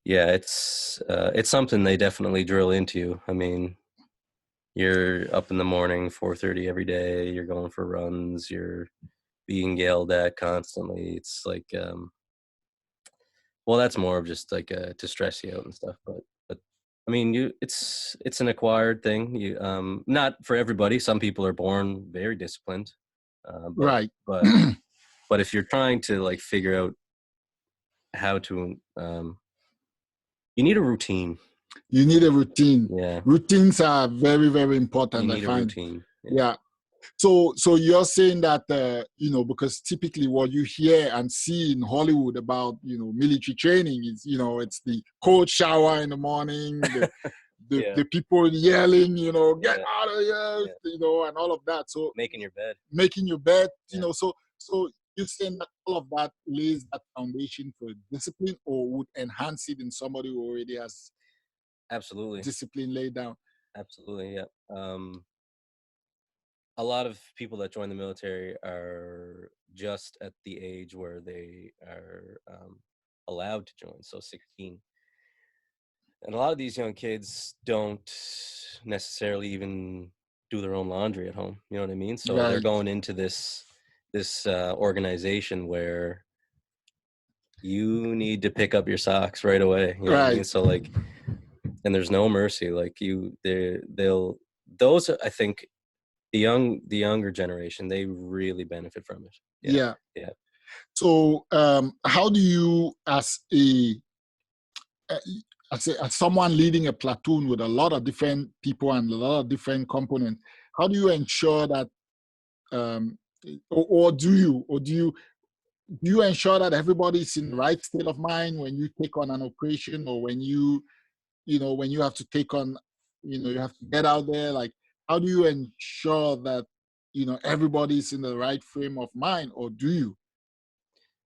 S1: yeah, it's something they definitely drill into you. I mean, you're up in the morning, 4:30 every day. You're going for runs. You're being yelled at constantly. It's like, well, that's more of just like to stress you out and stuff. But I mean, it's an acquired thing. You not for everybody. Some people are born very disciplined.
S2: Right.
S1: But if you're trying to like figure out how to, you need a routine.
S2: You need a routine.
S1: Yeah.
S2: Routines are very, very important.
S1: You need
S2: I find.
S1: A routine.
S2: Yeah. So you're saying that, because typically what you hear and see in Hollywood about, military training is, it's the cold shower in the morning, the people yelling, get out of here, and all of that. So
S1: making your bed,
S2: so you're saying that all of that lays that foundation for discipline, or would enhance it in somebody who already has
S1: absolutely
S2: discipline laid down?
S1: Absolutely, yeah. A lot of people that join the military are just at the age where they are allowed to join, so 16. And a lot of these young kids don't necessarily even do their own laundry at home. You know what I mean? So they're going into this organization where you need to pick up your socks right away. You know what I mean? So like, and there's no mercy. Like those, I think, the younger generation, they really benefit from it.
S2: Yeah. So how do you, as someone leading a platoon with a lot of different people and a lot of different components, how do you ensure that, or do you ensure that everybody's in the right state of mind when you take on an operation, or when you have to take on, you have to get out there? Like, how do you ensure that, everybody's in the right frame of mind, or do you?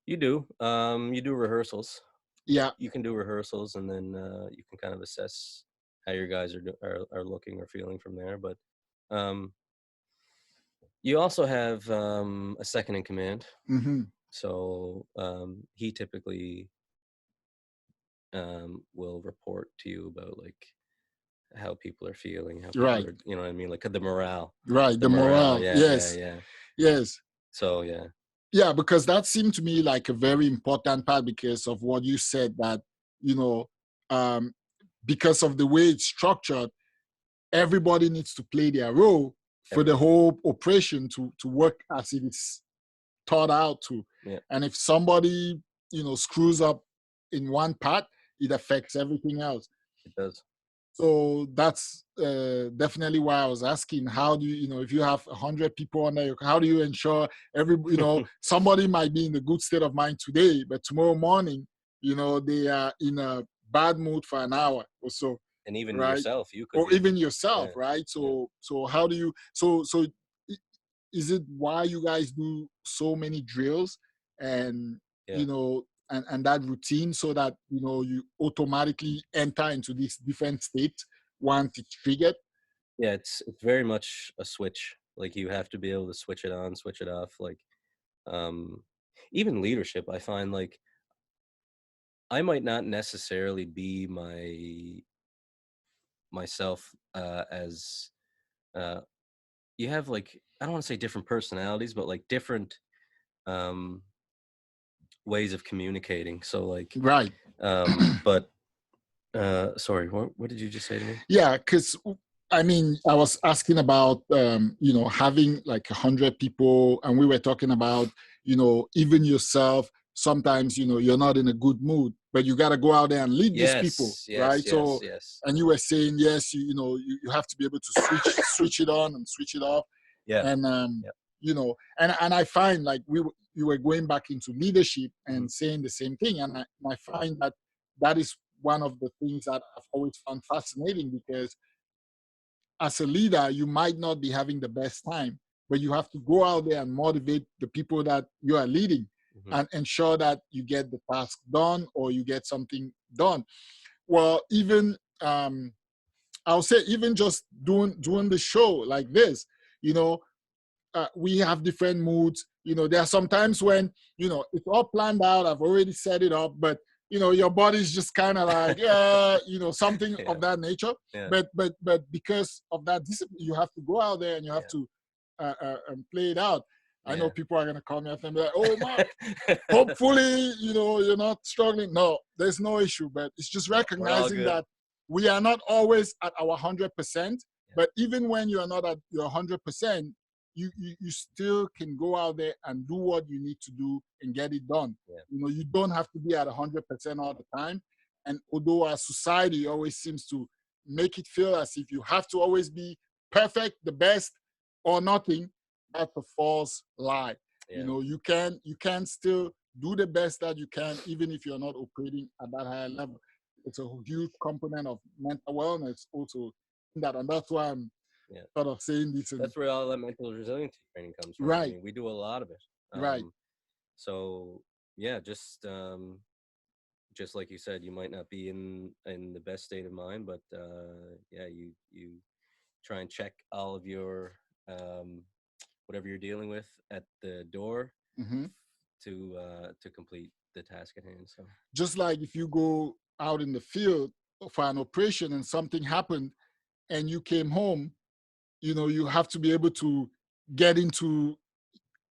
S1: You do. You do rehearsals.
S2: Yeah.
S1: You can do rehearsals, and then you can kind of assess how your guys are looking or feeling from there. But you also have a second in command.
S2: Mm-hmm.
S1: So he typically will report to you about like how people are feeling, how people are, you know what I mean, like the morale.
S2: The morale. Yes. Yes.
S1: So yeah.
S2: Yeah, because that seemed to me like a very important part, because of what you said, that, because of the way it's structured, everybody needs to play their role for the whole operation to work as it is thought out to.
S1: Yeah.
S2: And if somebody, screws up in one part, it affects everything else.
S1: It does.
S2: So that's definitely why I was asking, how do you, if you have 100 people under you, how do you ensure somebody might be in a good state of mind today, but tomorrow morning, they are in a bad mood for an hour or so.
S1: And even yourself, you could.
S2: Or even yourself, right? So how do you, so is it why you guys do so many drills and, and that routine, so that, you automatically enter into this different state once it's triggered?
S1: Yeah, it's very much a switch. Like, you have to be able to switch it on, switch it off. Like, even leadership, I find, like, I might not necessarily be myself as you have, like, I don't want to say different personalities, but like different ways of communicating. So like, but sorry, what did you just say to me?
S2: Yeah, because I mean, I was asking about having like 100 people, and we were talking about, even yourself, sometimes, you're not in a good mood, but you got to go out there and lead these people, right? So,
S1: yes.
S2: and you were saying, yes, you have to be able to switch it on and switch it off.
S1: Yeah.
S2: And, and I find like you were going back into leadership and saying the same thing. And I find that is one of the things that I've always found fascinating, because as a leader, you might not be having the best time, but you have to go out there and motivate the people that you are leading and ensure that you get the task done or you get something done. Well, even I'll say even just doing the show like this, we have different moods. There are some times when it's all planned out. I've already set it up, but your body's just kind of like something of that nature. But because of that discipline, you have to go out there and you have to play it out. I know people are gonna call me up and be like, "Oh, Mark, hopefully you're not struggling." No, there's no issue, but it's just recognizing that we are not always at our 100%. But even when you are not at your 100%, you still can go out there and do what you need to do and get it done. You don't have to be at 100% all the time. And although our society always seems to make it feel as if you have to always be perfect, the best, or nothing, that's a false lie. You can still do the best that you can, even if you're not operating at that higher level. It's a huge component of mental wellness also in that, and that's why I'm sort of saying this.
S1: That's where all that mental resiliency training comes from.
S2: Right.
S1: I mean, we do a lot of it.
S2: Right.
S1: So yeah, just like you said, you might not be in the best state of mind, but you try and check all of your whatever you're dealing with at the door to complete the task at hand. So
S2: just like if you go out in the field for an operation and something happened and you came home, you have to be able to get into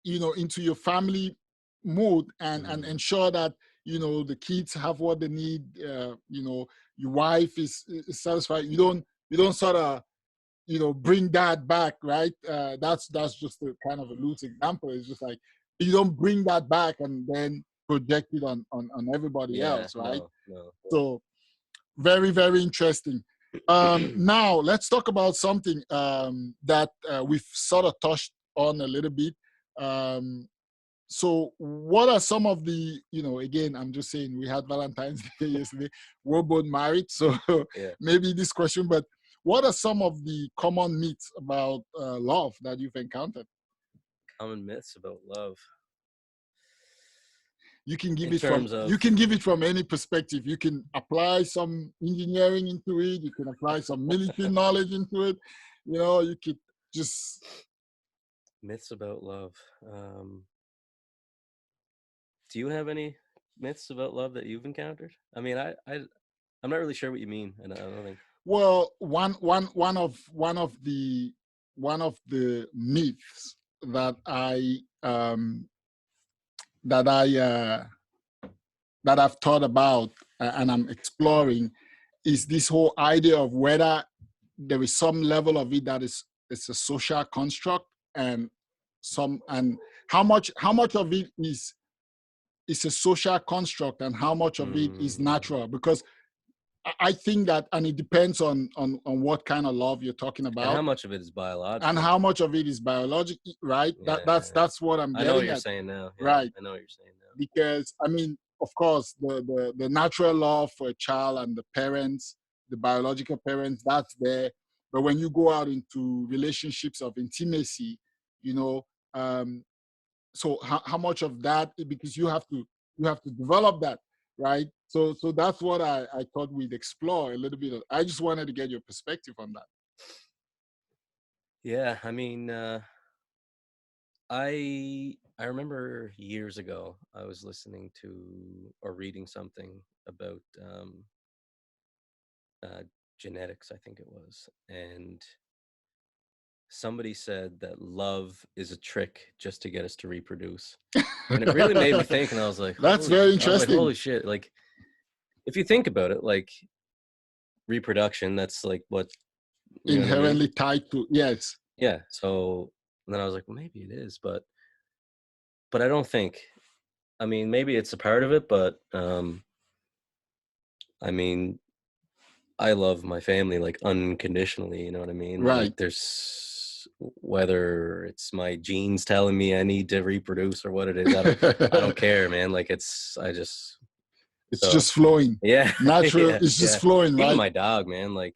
S2: your family mode and ensure that the kids have what they need. Your wife is satisfied. You don't sort of bring that back, right? That's just a kind of a loose example. It's just like you don't bring that back and then project it on everybody else, right?
S1: No.
S2: So very, very interesting. Now let's talk about something that we've sort of touched on a little bit. So what are some of the, again, I'm just saying we had Valentine's Day yesterday. We're both married, so maybe this question, but what are some of the common myths about love that you've encountered?
S1: Common myths about love.
S2: You can give it from any perspective. You can apply some engineering into it. You can apply some military knowledge into it. You could just
S1: myths about love. Do you have any myths about love that you've encountered? I mean, I'm not really sure what you mean, and I don't think.
S2: Well, one of the myths that I've thought about and I'm exploring is this whole idea of whether there is some level of it that it's a social construct and how much of it is a social construct and how much of it is natural, because I think that, and it depends on what kind of love you're talking about.
S1: And how much of it is biological.
S2: And how much of it is biological, right? That's what I'm getting at.
S1: I know what you're saying now. Yeah,
S2: right.
S1: I know what you're saying now.
S2: Because, I mean, of course, the natural love for a child and the parents, the biological parents, that's there. But when you go out into relationships of intimacy, so how much of that, because you have to develop that, right? So that's what I thought we'd explore a little bit. I just wanted to get your perspective on that.
S1: Yeah, I mean, I remember years ago I was listening to or reading something about genetics, I think it was, and somebody said that love is a trick just to get us to reproduce. And it really made me think, and I was like,
S2: that's very interesting.
S1: Holy shit. Like, if you think about it, like reproduction, that's like what
S2: inherently tied to, yes.
S1: Yeah. So then I was like, well, maybe it is, but I don't think, I mean, maybe it's a part of it, but I mean, I love my family like unconditionally, you know what I mean?
S2: Right.
S1: Like there's whether it's my genes telling me I need to reproduce or what it is, I don't care, man. Like it's
S2: It's just flowing.
S1: yeah,
S2: Natural.
S1: yeah,
S2: It's just
S1: yeah.
S2: flowing,
S1: Even
S2: right?
S1: my dog, man, like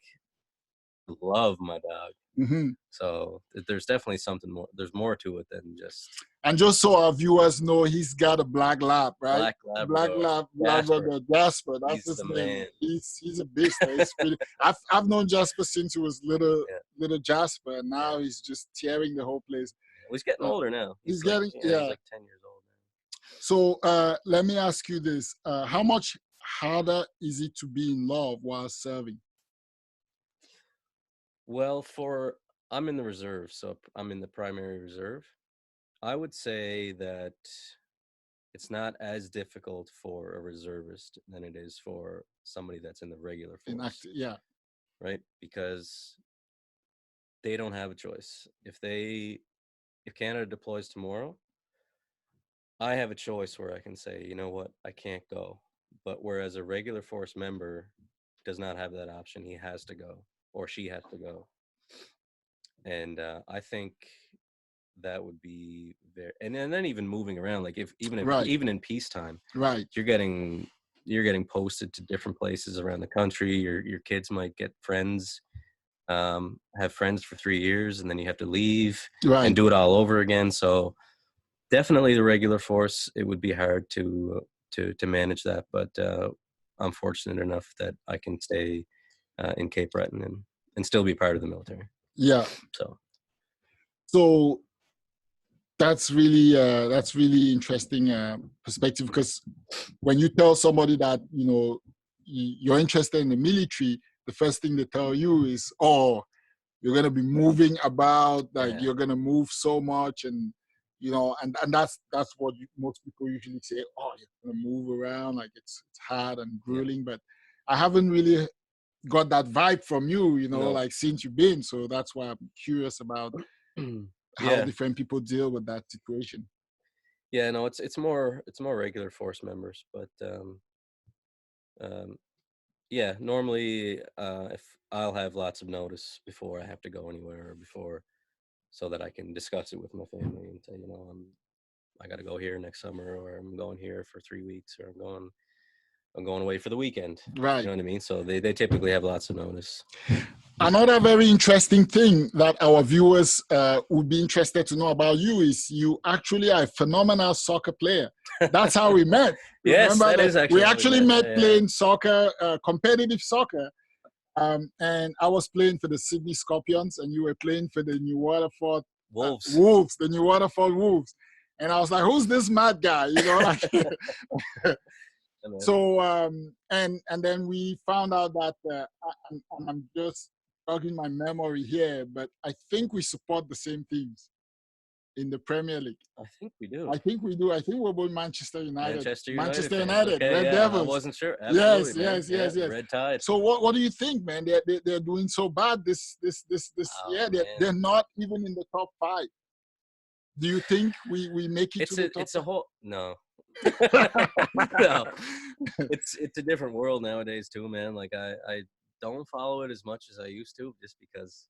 S1: love my dog.
S2: Mm-hmm.
S1: So there's definitely something more. There's more to it than just.
S2: And just so our viewers know, he's got a black lab, right?
S1: Black
S2: Black
S1: Labrador.
S2: lab,
S1: Jasper.
S2: Labrador, Jasper. That's
S1: He's
S2: his
S1: the
S2: name.
S1: man.
S2: He's a beast. He's pretty. I've known Jasper since he was little Jasper, and now he's just tearing the whole place.
S1: Well, he's getting older now.
S2: He's
S1: like,
S2: getting
S1: he's like 10 years old now.
S2: So let me ask you this: how much harder is it to be in love while serving?
S1: Well, I'm in the reserve, so I'm in the primary reserve. I would say that it's not as difficult for a reservist than it is for somebody that's in the regular force.
S2: Yeah.
S1: Right? Because they don't have a choice. If Canada deploys tomorrow, I have a choice where I can say, you know what, I can't go. But whereas a regular force member does not have that option, he has to go or she has to go. And I think that would be very, and then even moving around, like even in peacetime,
S2: right,
S1: you're getting posted to different places around the country. Your kids might get friends, have friends for 3 years, and then you have to leave and do it all over again. So definitely the regular force, it would be hard to manage that, but I'm fortunate enough that I can stay in Cape Breton and still be part of the military.
S2: Yeah. So that's really interesting perspective, because when you tell somebody that you're interested in the military, the first thing they tell you is, oh, you're going to be moving about, like you're going to move so much, and and that's what most people usually say, oh, you're going to move around, like it's hard and grueling. But I haven't really got that vibe from you, like since you've been. So that's why I'm curious about how different people deal with that situation.
S1: Yeah, no, it's more regular force members, but yeah, normally if I'll have lots of notice before I have to go anywhere, or so that I can discuss it with my family and say, I got to go here next summer, or I'm going here for 3 weeks, or I'm going away for the weekend.
S2: Right.
S1: You know what I mean? So they typically have lots of notice.
S2: Another very interesting thing that our viewers would be interested to know about you is you actually are a phenomenal soccer player. That's how we met.
S1: Yes,
S2: remember
S1: that is actually
S2: we actually met playing soccer, competitive soccer. And I was playing for the Sydney Scorpions, and you were playing for the New Waterford
S1: Wolves.
S2: The New Waterford Wolves. And I was like, who's this mad guy? Like. So and then we found out that I'm just jogging my memory here, but I think we support the same teams in the Premier League.
S1: I think we do.
S2: I think we're both Manchester United.
S1: Manchester United,
S2: okay, Red Devils.
S1: I wasn't sure. Absolutely,
S2: yes.
S1: Red Tide.
S2: So what do you think, man? They're doing so bad this they're not even in the top 5. Do you think we make it to the top?
S1: It's a whole no. No, it's a different world nowadays too, man. Like I don't follow it as much as I used to, just because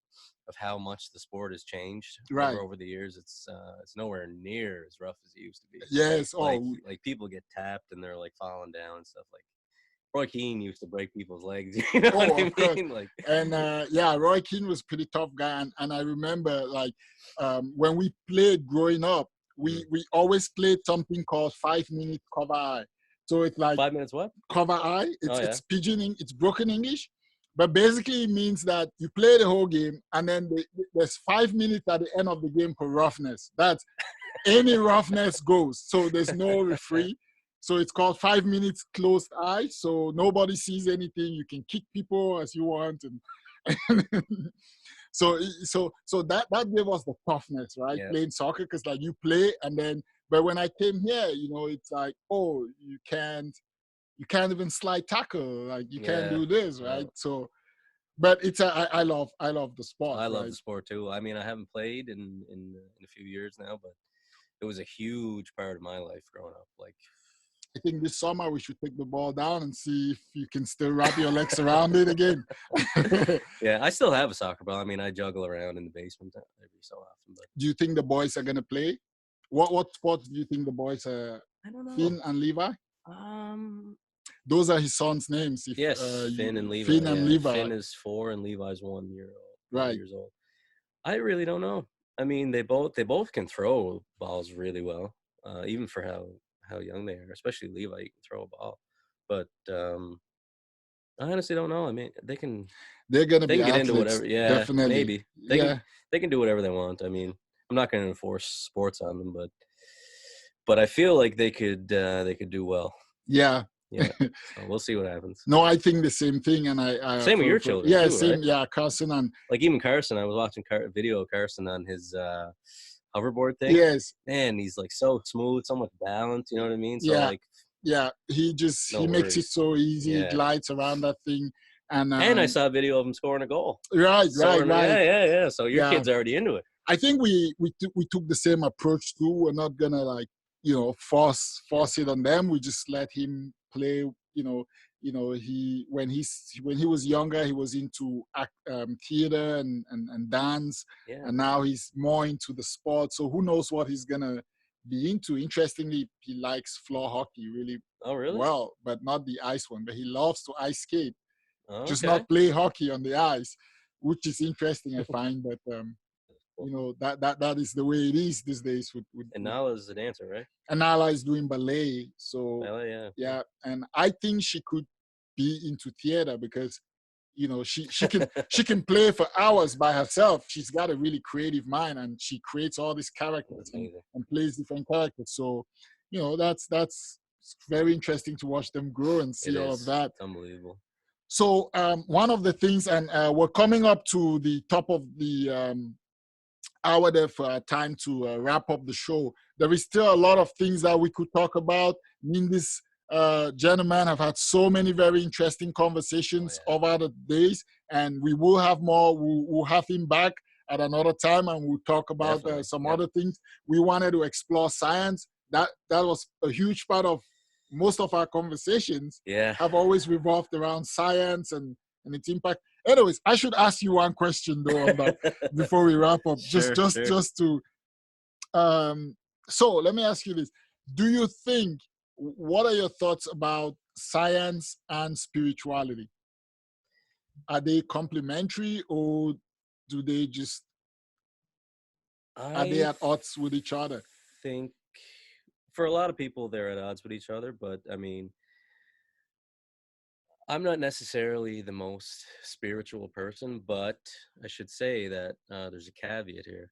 S1: of how much the sport has changed over the years. It's nowhere near as rough as it used to be.
S2: Yes.
S1: Like people get tapped and they're like falling down and stuff. Like Roy Keane used to break people's legs. You know what I mean? Like,
S2: and Roy Keane was a pretty tough guy, and I remember like when we played growing up, we always played something called 5-minute cover eye. So it's like
S1: 5 minutes what?
S2: Cover eye. It's pidgin, it's broken English, but basically it means that you play the whole game, and then there's 5 minutes at the end of the game for roughness. That's any roughness goes. So there's no referee. So it's called 5 minutes closed eye. So nobody sees anything. You can kick people as you want, and so that gave us the toughness, right? Yeah. Playing soccer, because like you play, and then but when I came here, it's like, oh, you can't even slide tackle, like you can't do this, right? So, but it's I love the sport.
S1: I love the sport too. I mean, I haven't played in a few years now, but it was a huge part of my life growing up. Like
S2: I think this summer we should take the ball down and see if you can still wrap your legs around it again.
S1: Yeah, I still have a soccer ball. I mean, I juggle around in the basement every so often. But
S2: do you think the boys are gonna play? What sports do you think the boys are?
S1: I don't know.
S2: Finn and Levi?
S1: Um,
S2: Those are his sons' names. If
S1: yes, Finn and Levi.
S2: Finn and
S1: Yeah.
S2: Levi.
S1: Finn is 4 and Levi's 1 year old.
S2: Right.
S1: Years old. I really don't know. I mean, they both can throw balls really well, even for how young they are. Especially Levi, you can throw a ball. But I honestly don't know. I mean,
S2: They're gonna
S1: they
S2: be
S1: can get
S2: athletes,
S1: into whatever. Yeah,
S2: definitely.
S1: maybe they can do whatever they want. I mean, I'm not going to enforce sports on them, but I feel like they could do well.
S2: Yeah.
S1: Yeah. So we'll see what happens.
S2: No, I think the same thing, and I
S1: same with your children.
S2: Yeah,
S1: too,
S2: same.
S1: Right?
S2: Yeah, Carson and
S1: like even Carson. I was watching video of Carson on his hoverboard thing.
S2: Yes.
S1: Man, he's like so smooth, so much balance. You know what I mean? So
S2: Yeah.
S1: like.
S2: Yeah, he makes it so easy.
S1: Yeah.
S2: He glides around that thing, and
S1: I saw a video of him scoring a goal.
S2: Right.
S1: Yeah. So your kid's already into it.
S2: I think we took the same approach too. We're not gonna force it on them. We just let him play. He when he was younger, he was into theater and dance, and now he's more into the sport. So who knows what he's gonna be into. Interestingly, he likes floor hockey really, well, but not the ice one. But he loves to ice skate, just not play hockey on the ice, which is interesting. I find that that is the way it is these days.
S1: And Nala is a dancer, right?
S2: And Nala is doing ballet, so
S1: ballet,
S2: yeah. And I think she could be into theater because she can play for hours by herself. She's got a really creative mind, and she creates all these characters and plays different characters. So, that's very interesting to watch them grow and see all of that.
S1: It's unbelievable.
S2: So one of the things, and we're coming up to the top of the hour there for time to wrap up the show. There is still a lot of things that we could talk about. I mean, this gentlemen have had so many very interesting conversations over the days, and we will have more. We'll have him back at another time, and we'll talk about some other things. We wanted to explore science. That was a huge part of most of our conversations. Have always revolved around science and its impact. Anyways, I should ask you one question though on that before we wrap up. Just to. So let me ask you this: do you think? What are your thoughts about science and spirituality? Are they complementary, or do they just are they at odds with each other?
S1: I think for a lot of people they're at odds with each other, but I mean, I'm not necessarily the most spiritual person, but I should say that there's a caveat here,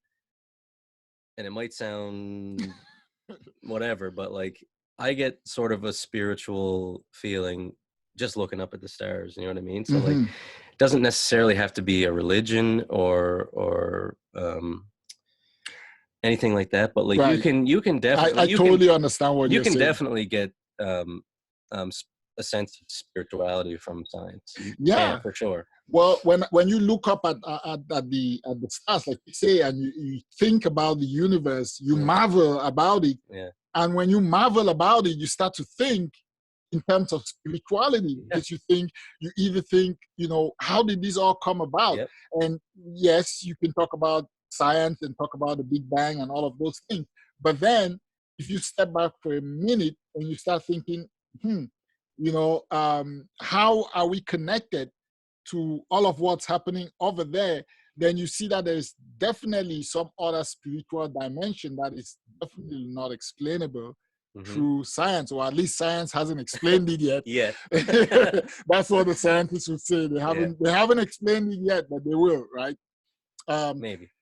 S1: and it might sound whatever, but like. I get sort of a spiritual feeling just looking up at the stars, you know what I mean? So like, it doesn't necessarily have to be a religion or anything like that, but like you can definitely.
S2: I totally understand what you're saying.
S1: You can definitely get a sense of spirituality from science.
S2: Yeah,
S1: for sure.
S2: Well, when you look up at the stars, like you say, and you think about the universe, you marvel about it.
S1: Yeah.
S2: And when you marvel about it, you start to think in terms of spirituality, because you either think, how did this all come about?
S1: Yep.
S2: And yes, you can talk about science and talk about the Big Bang and all of those things. But then if you step back for a minute and you start thinking, how are we connected to all of what's happening over there? Then you see that there's definitely some other spiritual dimension that is definitely not explainable through science, or at least science hasn't explained it yet.
S1: Yeah.
S2: That's what the scientists would say. They haven't explained it yet, but they will, right?
S1: Maybe.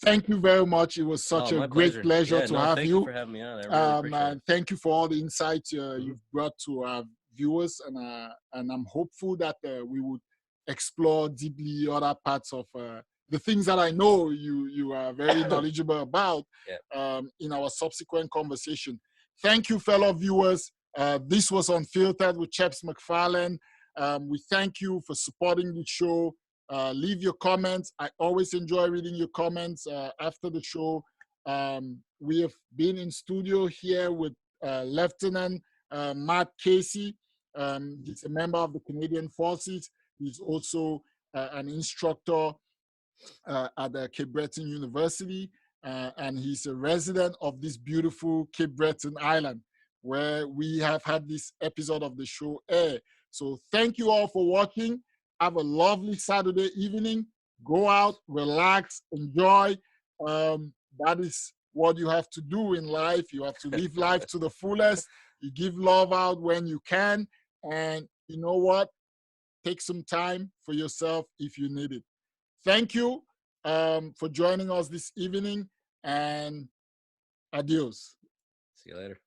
S2: Thank you very much. It was such a great pleasure to have you.
S1: Thank you for having me on. I really appreciate it.
S2: Thank you for all the insights you've brought to our viewers, and I'm hopeful that we would explore deeply other parts of the things that I know you are very knowledgeable about in our subsequent conversation. Thank you, fellow viewers. This was Unfiltered with Chaps McFarlane. We thank you for supporting the show. Leave your comments. I always enjoy reading your comments after the show. We have been in studio here with Lieutenant Matt Casey. He's a member of the Canadian Forces. He's also an instructor at the Cape Breton University, and he's a resident of this beautiful Cape Breton island, where we have had this episode of the show air. So thank you all for watching. Have a lovely Saturday evening. Go out, relax, enjoy. That is what you have to do in life. You have to live life to the fullest. You give love out when you can. And you know what? Take some time for yourself if you need it. Thank you for joining us this evening, and adios.
S1: See you later.